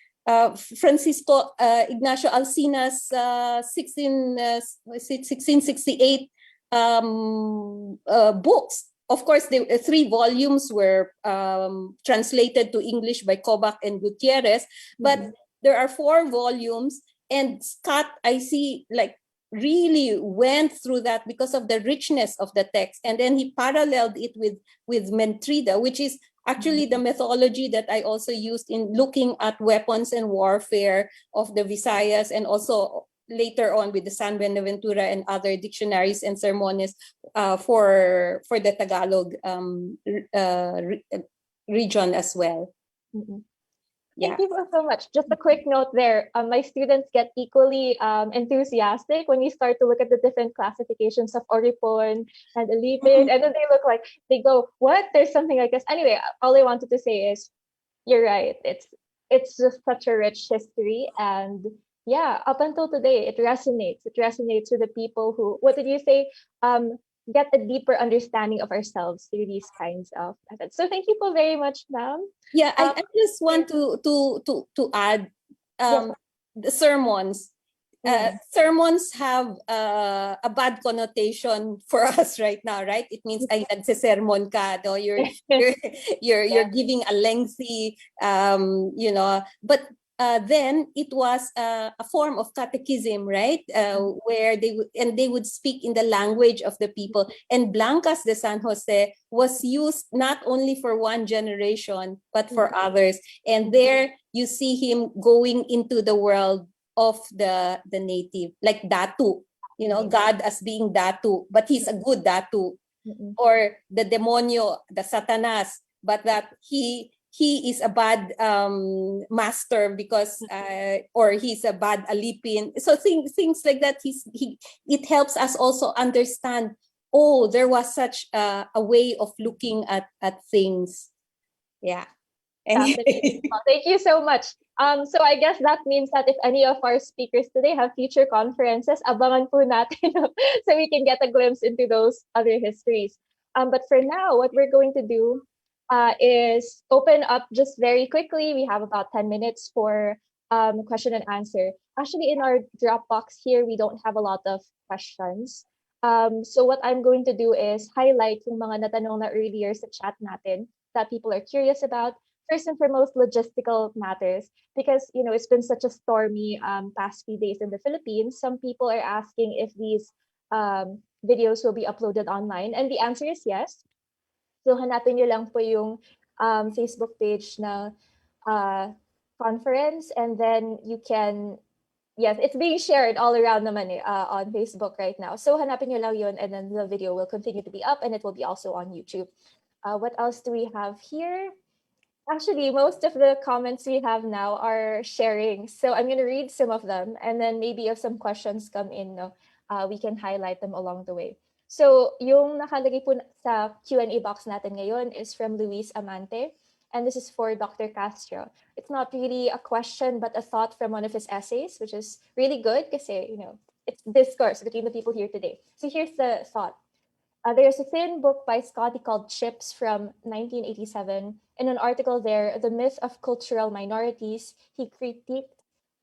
Francisco Ignacio Alcina's 1668 books. Of course, the 3 volumes were translated to English by Kobach and Gutierrez, but there are 4 volumes, and Scott, I see, like, really went through that because of the richness of the text, and then he paralleled it with Mentrida, which is actually the methodology that I also used in looking at weapons and warfare of the Visayas, and also later on with the San Buenaventura and other dictionaries and sermones for the Tagalog region as well. Thank you so much. Just a quick note there. My students get equally enthusiastic when we start to look at the different classifications of Oripon and Alipin, and then they look like, they go, what? There's something like this. Anyway, all I wanted to say is, you're right. It's just such a rich history, and yeah, up until today, it resonates. It resonates with the people who, what did you say? Get a deeper understanding of ourselves through these kinds of methods. So thank you so very much, ma'am. Yeah, I just want to add the sermons. Sermons have a bad connotation for us right now, right? It means ay nagsesermon ka, no? You're giving a lengthy, but then it was a form of catechism, right? Where they would speak in the language of the people. And Blancas de San Jose was used not only for one generation, but for others. And there you see him going into the world of the native, like Datu, God as being Datu, but he's a good Datu. Or the demonyo, the Satanas, but that he is a bad master because or he's a bad alipin. So things like that. It helps us also understand, oh, there was such a way of looking at things. Yeah. Anyway. Thank you so much. So I guess that means that if any of our speakers today have future conferences, abangan po natin so we can get a glimpse into those other histories. But for now, what we're going to do is open up just very quickly. We have about 10 minutes for question and answer. Actually, in our Dropbox here, we don't have a lot of questions. So what I'm going to do is highlight yung mga natanong na earlier sa chat natin that people are curious about. First and foremost, logistical matters, because it's been such a stormy past few days in the Philippines. Some people are asking if these videos will be uploaded online, and the answer is yes. So hanapin nyo lang po yung Facebook page na conference, and then you can, yes, it's being shared all around naman on Facebook right now. So hanapin nyo lang yun, and then the video will continue to be up, and it will be also on YouTube. What else do we have here? Actually, most of the comments we have now are sharing. So I'm going to read some of them, and then maybe if some questions come in, we can highlight them along the way. So yung nakalagay po sa Q&A box natin ngayon is from Luis Amante, and this is for Dr. Castro. It's not really a question, but a thought from one of his essays, which is really good kasi, it's discourse between the people here today. So here's the thought. There's a thin book by Scotty called Chips from 1987. In an article there, The Myth of Cultural Minorities, he critiqued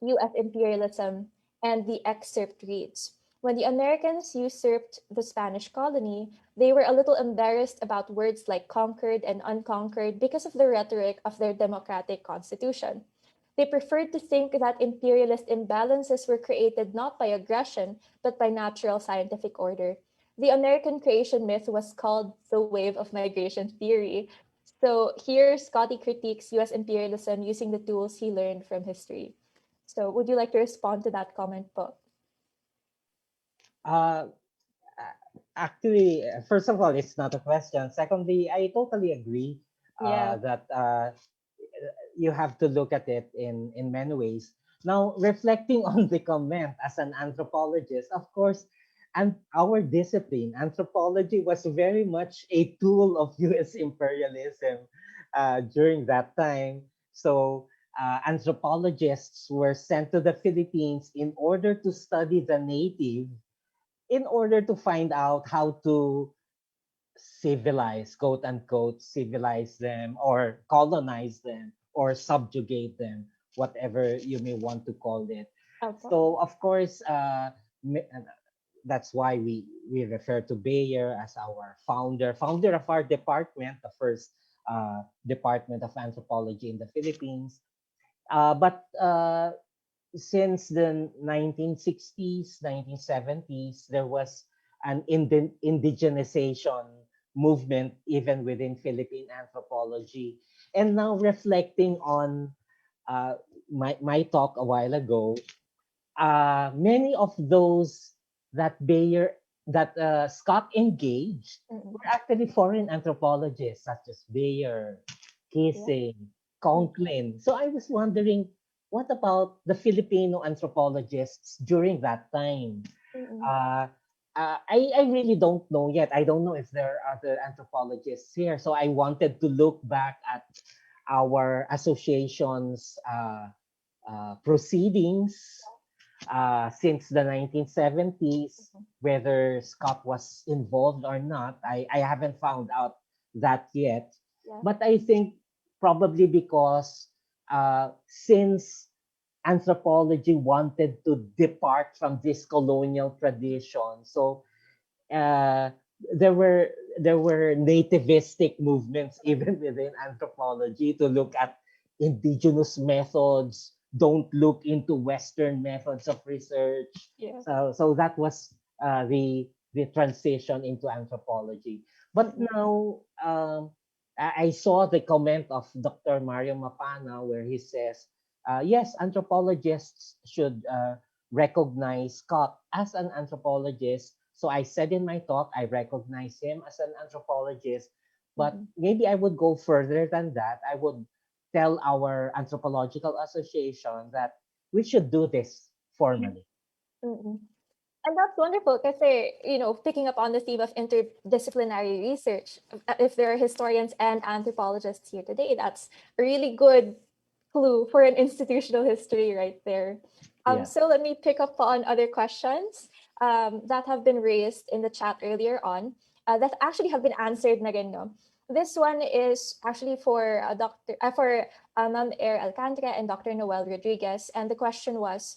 U.S. imperialism, and the excerpt reads, when the Americans usurped the Spanish colony, they were a little embarrassed about words like conquered and unconquered because of the rhetoric of their democratic constitution. They preferred to think that imperialist imbalances were created not by aggression, but by natural scientific order. the American creation myth was called the wave of migration theory. So here, Scotty critiques US imperialism using the tools he learned from history. So would you like to respond to that comment, po? Uh, Actually, first of all, it's not a question. Secondly, I totally agree Yeah. that you have to look at it in many ways. Now, reflecting on the comment as an anthropologist, of course, and our discipline, anthropology, was very much a tool of U.S. imperialism during that time. So, anthropologists were sent to the Philippines in order to study the native, in order to find out how to civilize, quote unquote, civilize them or colonize them or subjugate them, whatever you may want to call it. Okay. So, of course, that's why we refer to Bayer as our founder of our department, the first department of anthropology in the Philippines. But since the 1960s, 1970s, there was an indigenization movement even within Philippine anthropology. And now reflecting on my talk a while ago, many of those that Scott engaged were actually foreign anthropologists such as Bayer, Kissing, Conklin. So I was wondering, what about the Filipino anthropologists during that time? I really don't know yet. I don't know if there are other anthropologists here. So I wanted to look back at our association's proceedings since the 1970s, whether Scott was involved or not. I haven't found out that yet. Yeah. But I think probably because since anthropology wanted to depart from this colonial tradition, so uh, there were nativistic movements even within anthropology to look at indigenous methods. Don't look into Western methods of research. Yeah. So that was the transition into anthropology. But now I saw the comment of Dr. Mario Mapana where he says, yes, anthropologists should recognize Scott as an anthropologist. So I said in my talk, I recognize him as an anthropologist, but maybe I would go further than that. I would tell our anthropological association that we should do this formally. And that's wonderful because picking up on the theme of interdisciplinary research, if there are historians and anthropologists here today, that's a really good clue for an institutional history right there. Yeah. So let me pick up on other questions that have been raised in the chat earlier on that actually have been answered na rin, no? This one is actually for Ma'am Alcantara and Dr. Noel Rodriguez. And the question was,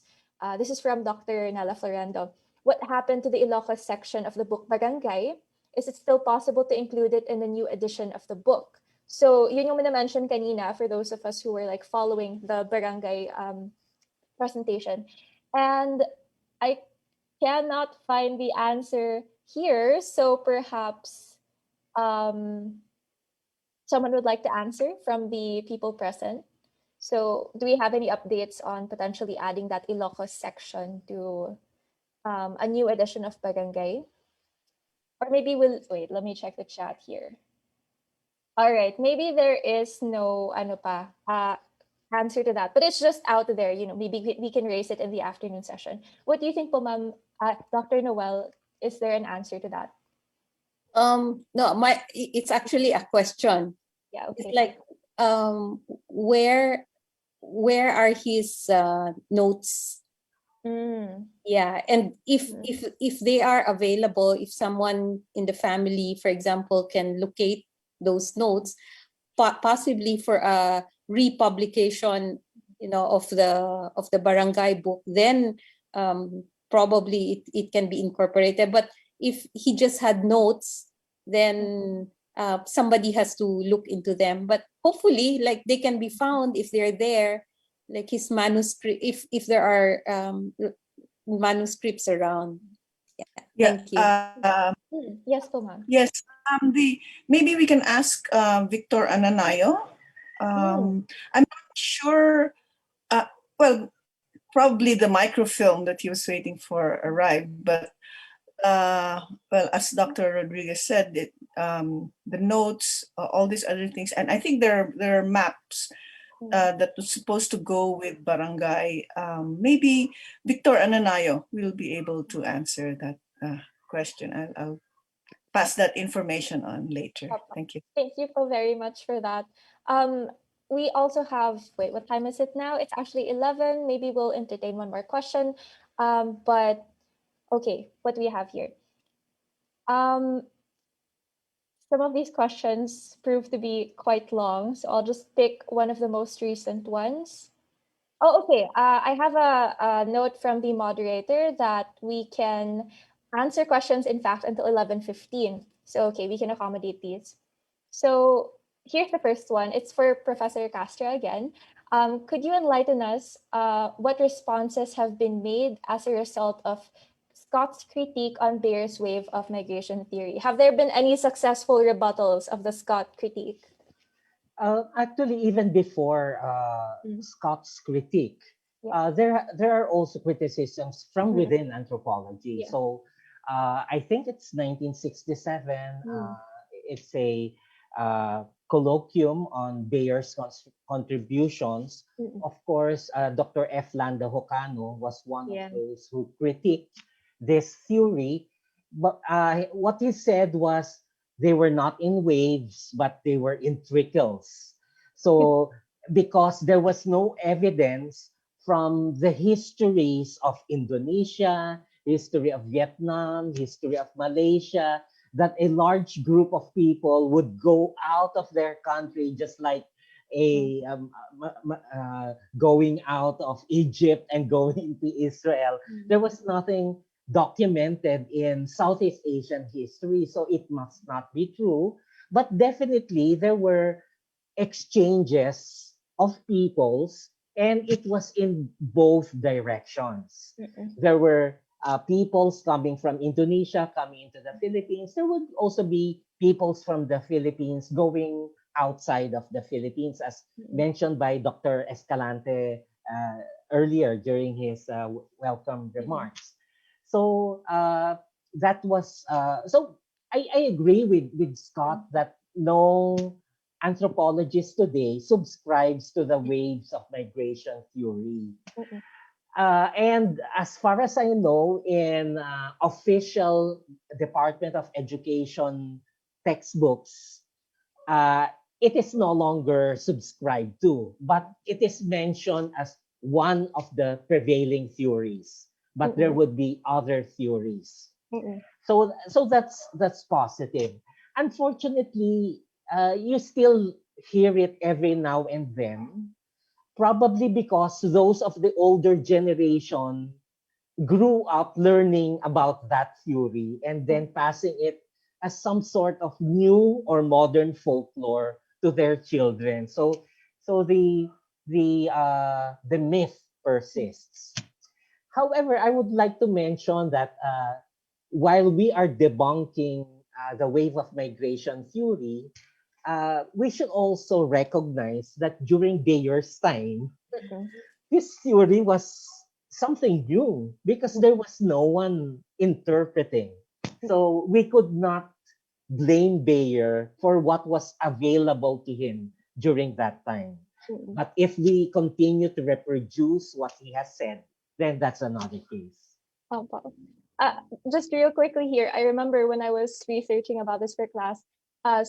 this is from Dr. Nala Florendo. What happened to the Ilocos section of the book Barangay? Is it still possible to include it in the new edition of the book? So yun yung mention kanina for those of us who were like following the Barangay presentation. And I cannot find the answer here. So perhaps someone would like to answer from the people present. So do we have any updates on potentially adding that Ilocos section to a new edition of Barangay? Or maybe wait, let me check the chat here. All right, maybe there is no answer to that, but it's just out there, maybe we can raise it in the afternoon session. What do you think po, Ma'am, Dr. Noel? Is there an answer to that? No, it's actually a question. Yeah, okay. It's like where are his notes? Yeah, and if they are available, if someone in the family, for example, can locate those notes, possibly for a republication, of the barangay book, then probably it can be incorporated. But if he just had notes, then somebody has to look into them. But hopefully, like, they can be found if they're there, like his manuscript, if there are manuscripts around. Yeah. Thank you. Yes, po, ma'am. Yes. Maybe we can ask Victor Ananayo. I'm not sure. Well, probably the microfilm that he was waiting for arrived, but well, as Dr. Rodriguez said, the notes, all these other things, and I think there are maps that was supposed to go with barangay. Maybe Victor Ananayo will be able to answer that question. I'll pass that information on later. Opo. Thank you. Thank you so very much for that. We also have, wait, what time is it now? It's actually 11. Maybe we'll entertain one more question. But okay, what do we have here? Um, some of these questions prove to be quite long, so I'll just pick one of the most recent ones. Oh, okay. I have a note from the moderator that we can answer questions, in fact, until 11:15. So, okay, we can accommodate these. So here's the first one. It's for Professor Castro again. Could you enlighten us what responses have been made as a result of Scott's critique on Bayer's wave of migration theory? Have there been any successful rebuttals of the Scott critique? Actually, even before Scott's critique, there are also criticisms from within anthropology. Yeah. So I think it's 1967. It's a colloquium on Bayer's contributions. Of course, Dr. F. Landa Hocano was one of those who critiqued this theory. But what he said was they were not in waves, but they were in trickles. So because there was no evidence from the histories of Indonesia, history of Vietnam, history of Malaysia, that a large group of people would go out of their country just like a going out of Egypt and going to Israel. There was nothing documented in Southeast Asian history, so it must not be true. But definitely there were exchanges of peoples, and it was in both directions. There were peoples coming from Indonesia coming into the Philippines. There would also be peoples from the Philippines going outside of the Philippines, as mentioned by Dr. Escalante earlier during his welcome remarks. So that was so I agree with Scott that no anthropologist today subscribes to the waves of migration theory. And as far as I know, in official Department of Education textbooks, it is no longer subscribed to, but it is mentioned as one of the prevailing theories. But there would be other theories. So that's positive. Unfortunately, you still hear it every now and then, probably because those of the older generation grew up learning about that theory and then passing it as some sort of new or modern folklore to their children. So the myth persists. However, I would like to mention that while we are debunking the wave of migration theory, we should also recognize that during Bayer's time, this theory was something new because there was no one interpreting. So we could not blame Bayer for what was available to him during that time. But if we continue to reproduce what he has said, then that's another case. Opo. Just real quickly here, I remember when I was researching about this for class,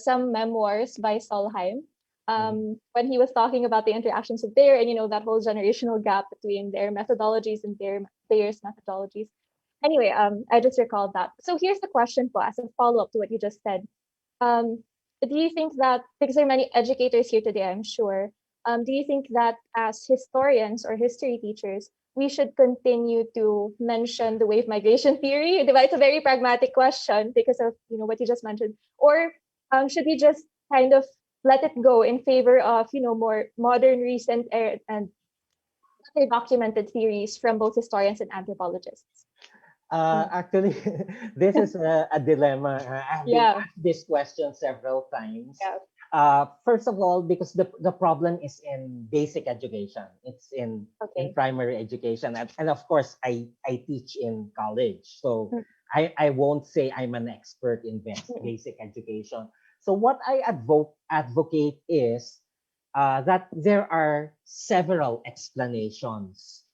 some memoirs by Solheim, when he was talking about the interactions of Bayer and that whole generational gap between their methodologies and Bayer's methodologies. Anyway, I just recalled that. So here's the question for as a follow-up to what you just said. Do you think that, because there are many educators here today, I'm sure, do you think that as historians or history teachers, we should continue to mention the wave migration theory? It's a very pragmatic question because of what you just mentioned. Or should we just kind of let it go in favor of more modern, recent, and documented theories from both historians and anthropologists? Actually, this is a dilemma. I've been Yeah. asked this question several times. Yeah. First of all, because the problem is in basic education. It's in Okay. primary education. And of course, I teach in college. So Mm. I won't say I'm an expert in basic education. So what I advocate is that there are several explanations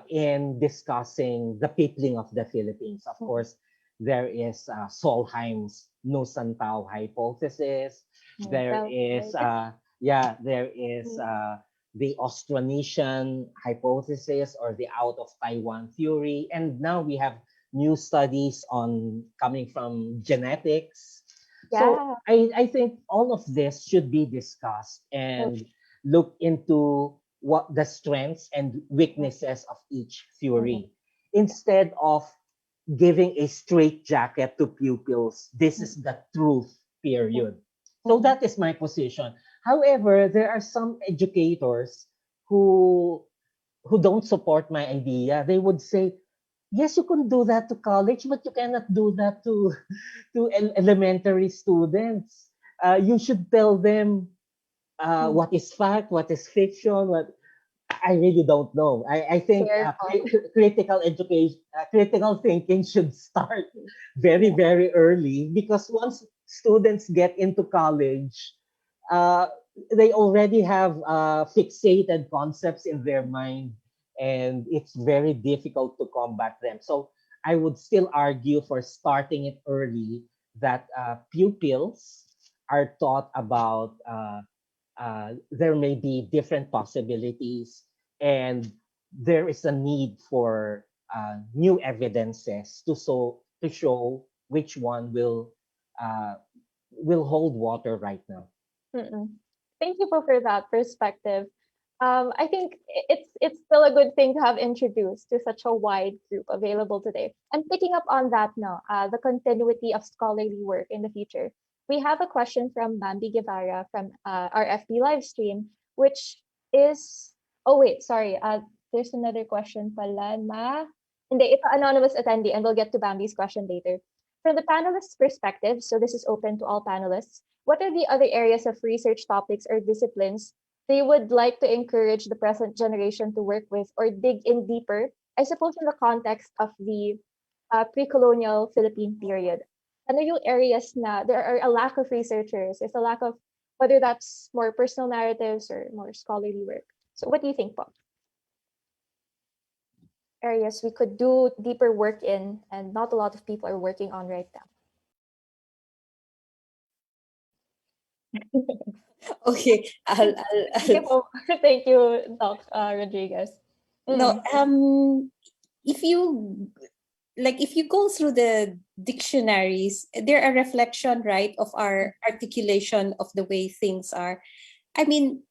in discussing the peopling of the Philippines. Of course, there is Solheim's Nusantao hypothesis. There Well, is there is the Austronesian hypothesis or the out of Taiwan theory, and now we have new studies on coming from genetics. So yeah. I think all of this should be discussed and look into what the strengths and weaknesses of each theory instead of giving a straight jacket to pupils. This is the truth, period. So that is my position. However, there are some educators who don't support my idea. They would say, yes, you can do that to college, but you cannot do that to elementary students. You should tell them what is fact, what is fiction, what I really don't know. I think Fair point. critical education, critical thinking should start very, very early because once students get into college, uh, they already have fixated concepts in their mind, and it's very difficult to combat them. So I would still argue for starting it early that pupils are taught about there may be different possibilities and there is a need for new evidences to show which one uh, will hold water right now. Mm-mm. Thank you for that perspective. I think it's still a good thing to have introduced to such a wide group available today. And picking up on that now, the continuity of scholarly work in the future. We have a question from Bambi Guevara from our FB live stream, which is oh wait, sorry. There's another question pala na hindi, ito anonymous attendee, and we'll get to Bambi's question later. From the panelists' perspective, so this is open to all panelists, what are the other areas of research topics or disciplines they would like to encourage the present generation to work with or dig in deeper, I suppose in the context of the pre-colonial Philippine period? Ano yung areas na there are a lack of researchers, there's a lack of whether that's more personal narratives or more scholarly work. So what do you think, po? Areas we could do deeper work in and not a lot of people are working on right now. Okay, Thank you, po. Thank you, Doc Rodriguez. no, if you if you go through the dictionaries, they're a reflection, right, of our articulation of the way things are. I mean,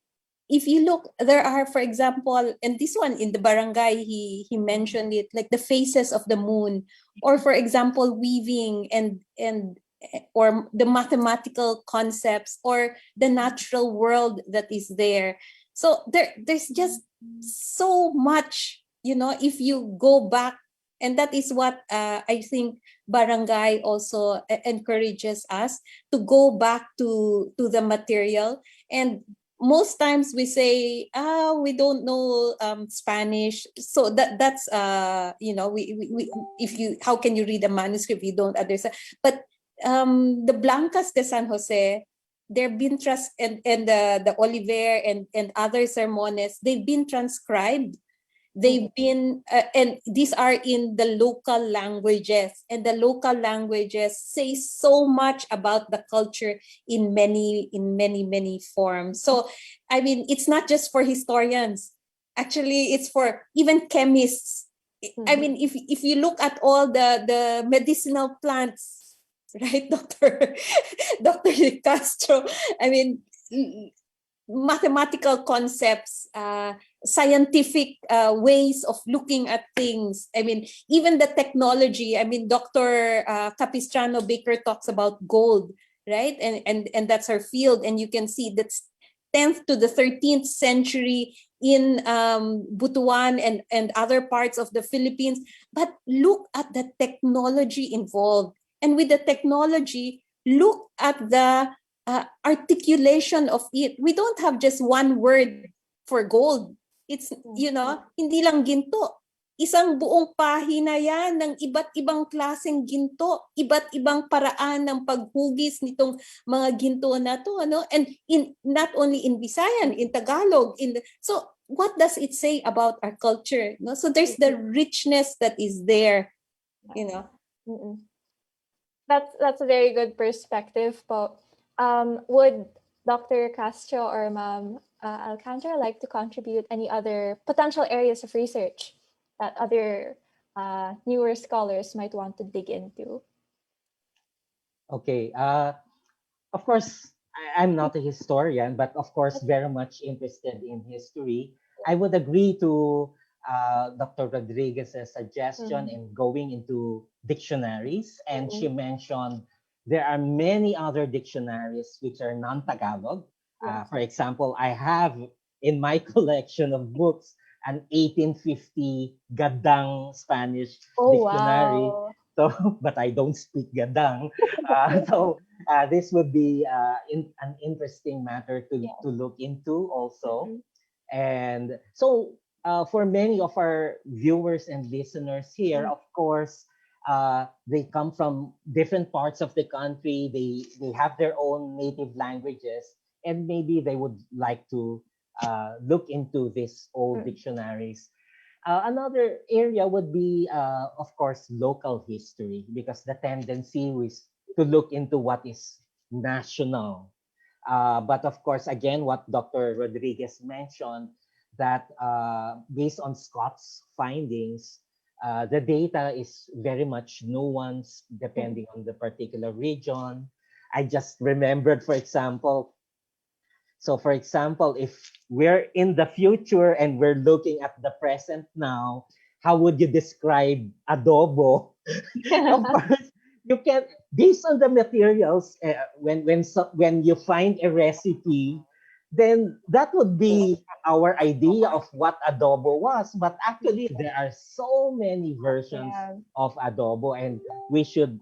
if you look, there are, for example, and this one in the barangay, he mentioned it, like the phases of the moon, or for example, weaving and or the mathematical concepts or the natural world that is there. So there's just so much, if you go back, and that is what I think barangay also encourages us to go back to the material. And most times we say, we don't know Spanish, so that's we if you, how can you read a manuscript you don't understand? But the Blancas de San Jose, they've been and the Oliver and other sermones, they've been transcribed. They've been and these are in the local languages, and the local languages say so much about the culture in many forms. So I mean, it's not just for historians, actually it's for even chemists. I mean, if you look at all the medicinal plants, right, Dr. Castro, I mean, mathematical concepts, scientific ways of looking at things. I mean, even the technology. I mean, Dr. Capistrano Baker talks about gold, right? And that's her field. And you can see that's 10th to the 13th century Butuan and other parts of the Philippines. But look at the technology involved. And with the technology, look at the articulation of it. We don't have just one word for gold. It's, hindi lang ginto. Isang buong pahina yan ng iba't ibang klaseng ginto, iba't ibang paraan ng paghugis nitong mga ginto na to, and not only in Visayan, in Tagalog, so what does it say about our culture? So there's the richness that is there, That's a very good perspective po. Would Dr. Castro or Ma'am Alcantara like to contribute any other potential areas of research that other newer scholars might want to dig into? Okay. Of course, I'm not a historian, but of course, very much interested in history. I would agree to Dr. Rodriguez's suggestion in going into dictionaries. And she mentioned there are many other dictionaries which are non-Tagalog. For example, I have in my collection of books an 1850 Gadang Spanish dictionary. Wow. So, but I don't speak Gadang. So this would be an interesting matter to look into also. And so for many of our viewers and listeners here, of course, they come from different parts of the country. They have their own native languages, and maybe they would like to look into these old dictionaries. Another area would be, of course, local history, because the tendency is to look into what is national. But of course, again, what Dr. Rodriguez mentioned, that based on Scott's findings, the data is very much nuanced depending on the particular region. I just remembered, for example, if we're in the future and we're looking at the present now, how would you describe adobo? Of course, you can, based on the materials, when you find a recipe, then that would be our idea of what adobo was. But actually, there are so many versions of adobo, and we should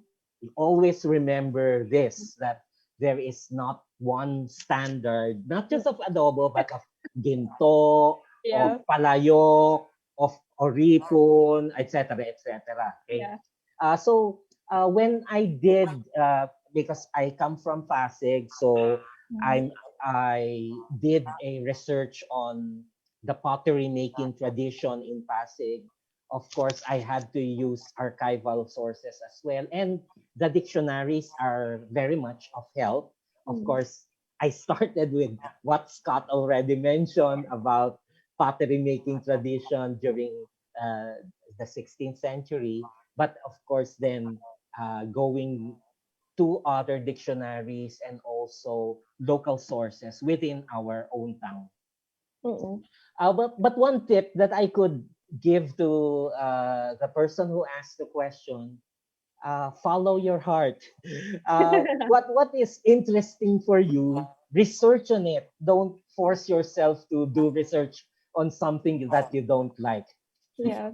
always remember this, that there is not one standard, not just of adobo, but of ginto, of palayok, of oripon, etc., etc. Okay. So when I did, because I come from Pasig, so I did a research on the pottery making tradition in Pasig. Of course, I had to use archival sources as well, and the dictionaries are very much of help. Of course, I started with what Scott already mentioned about pottery making tradition during the 16th century. But of course, then going to other dictionaries and also local sources within our own town. But one tip that I could give to the person who asked the question, follow your heart. What is interesting for you, research on it. Don't force yourself to do research on something that you don't like. Yeah.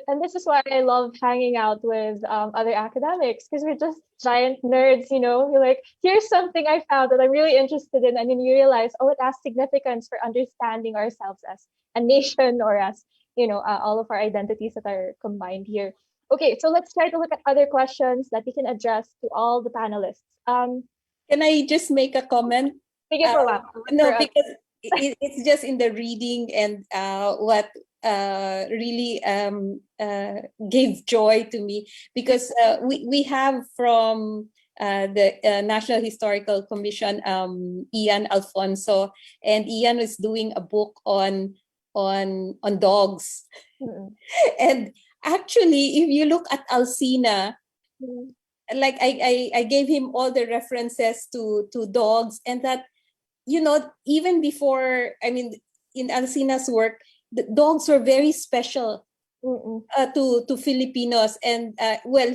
And this is why I love hanging out with other academics, because we're just giant nerds, You're like, here's something I found that I'm really interested in. And then you realize, oh, it has significance for understanding ourselves as a nation, or as, all of our identities that are combined here. Okay, so let's try to look at other questions that we can address to all the panelists. Can I just make a comment? No, because it's just in the reading, and what really gave joy to me, because we have from the National Historical Commission, Ian Alfonso, and Ian is doing a book on dogs. And actually, if you look at Alcina, like I gave him all the references to dogs, and that, even before, in Alcina's work, the dogs were very special to Filipinos, and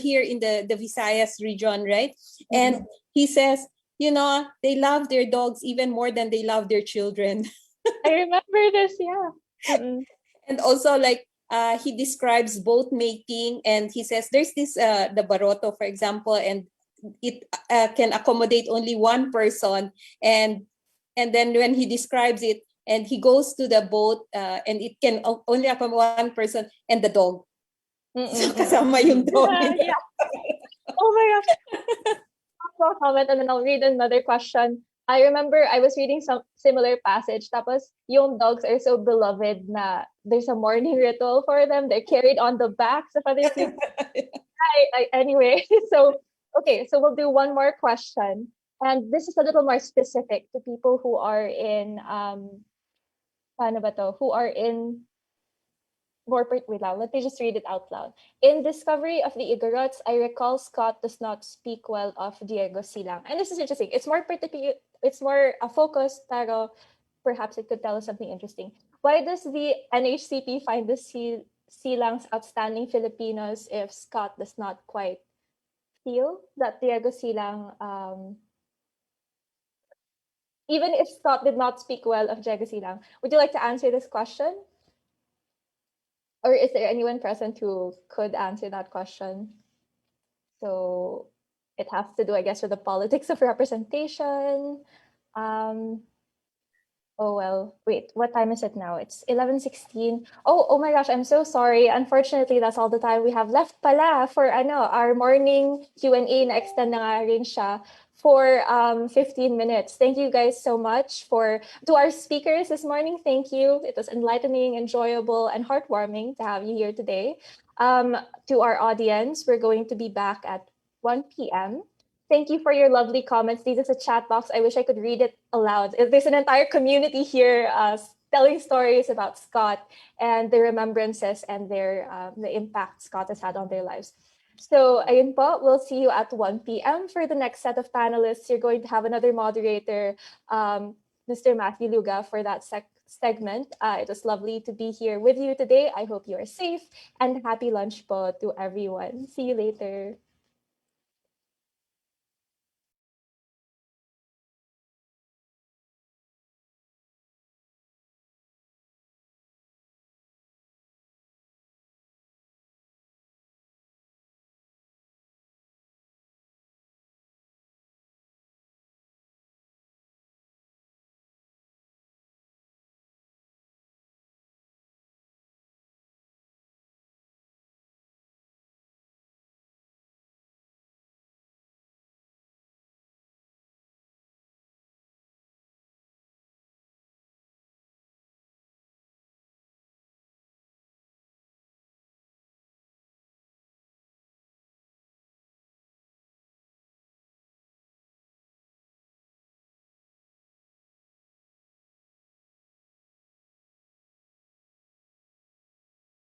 here in the Visayas region, right? And he says, they love their dogs even more than they love their children. I remember this, yeah. Mm-mm. And also like he describes boat making, and he says there's this the baroto, for example, and it can accommodate only one person, and then when he describes it and he goes to the boat and it can only accommodate one person and the dog. So kasama yung dog. Yeah. Oh my gosh. I'll comment and then I'll read another question. I remember I was reading some similar passage. Tapos, yung dogs are so beloved na there's a morning ritual for them. They're carried on the backs of other people. Anyway, so, okay, so we'll do one more question. And this is a little more specific to people who are in, paano ba to? Who are in wait lang, let me just read it out loud. In Discovery of the Igorots, I recall Scott does not speak well of Diego Silang. And this is interesting. It's more focused, pero perhaps it could tell us something interesting. Why does the NHCP find the Silangs outstanding Filipinos if Scott does not quite feel that Diego Silang, even if Scott did not speak well of Diego Silang? Would you like to answer this question? Or is there anyone present who could answer that question? So it has to do, I guess, with the politics of representation. Oh, well, wait, what time is it now? It's 11:16. Oh my gosh, I'm so sorry. Unfortunately, that's all the time we have left pala for our morning Q&A na extend na nga rin siya for 15 minutes. Thank you guys so much to our speakers this morning. Thank you. It was enlightening, enjoyable, and heartwarming to have you here today. To our audience, we're going to be back at 1 p.m. Thank you for your lovely comments. This is a chat box. I wish I could read it aloud. There's an entire community here telling stories about Scott and the remembrances and the impact Scott has had on their lives. So, ayun po, we'll see you at 1 p.m. for the next set of panelists. You're going to have another moderator, Mr. Matthew Luga, for that segment. It was lovely to be here with you today. I hope you are safe, and happy lunch po to everyone. See you later.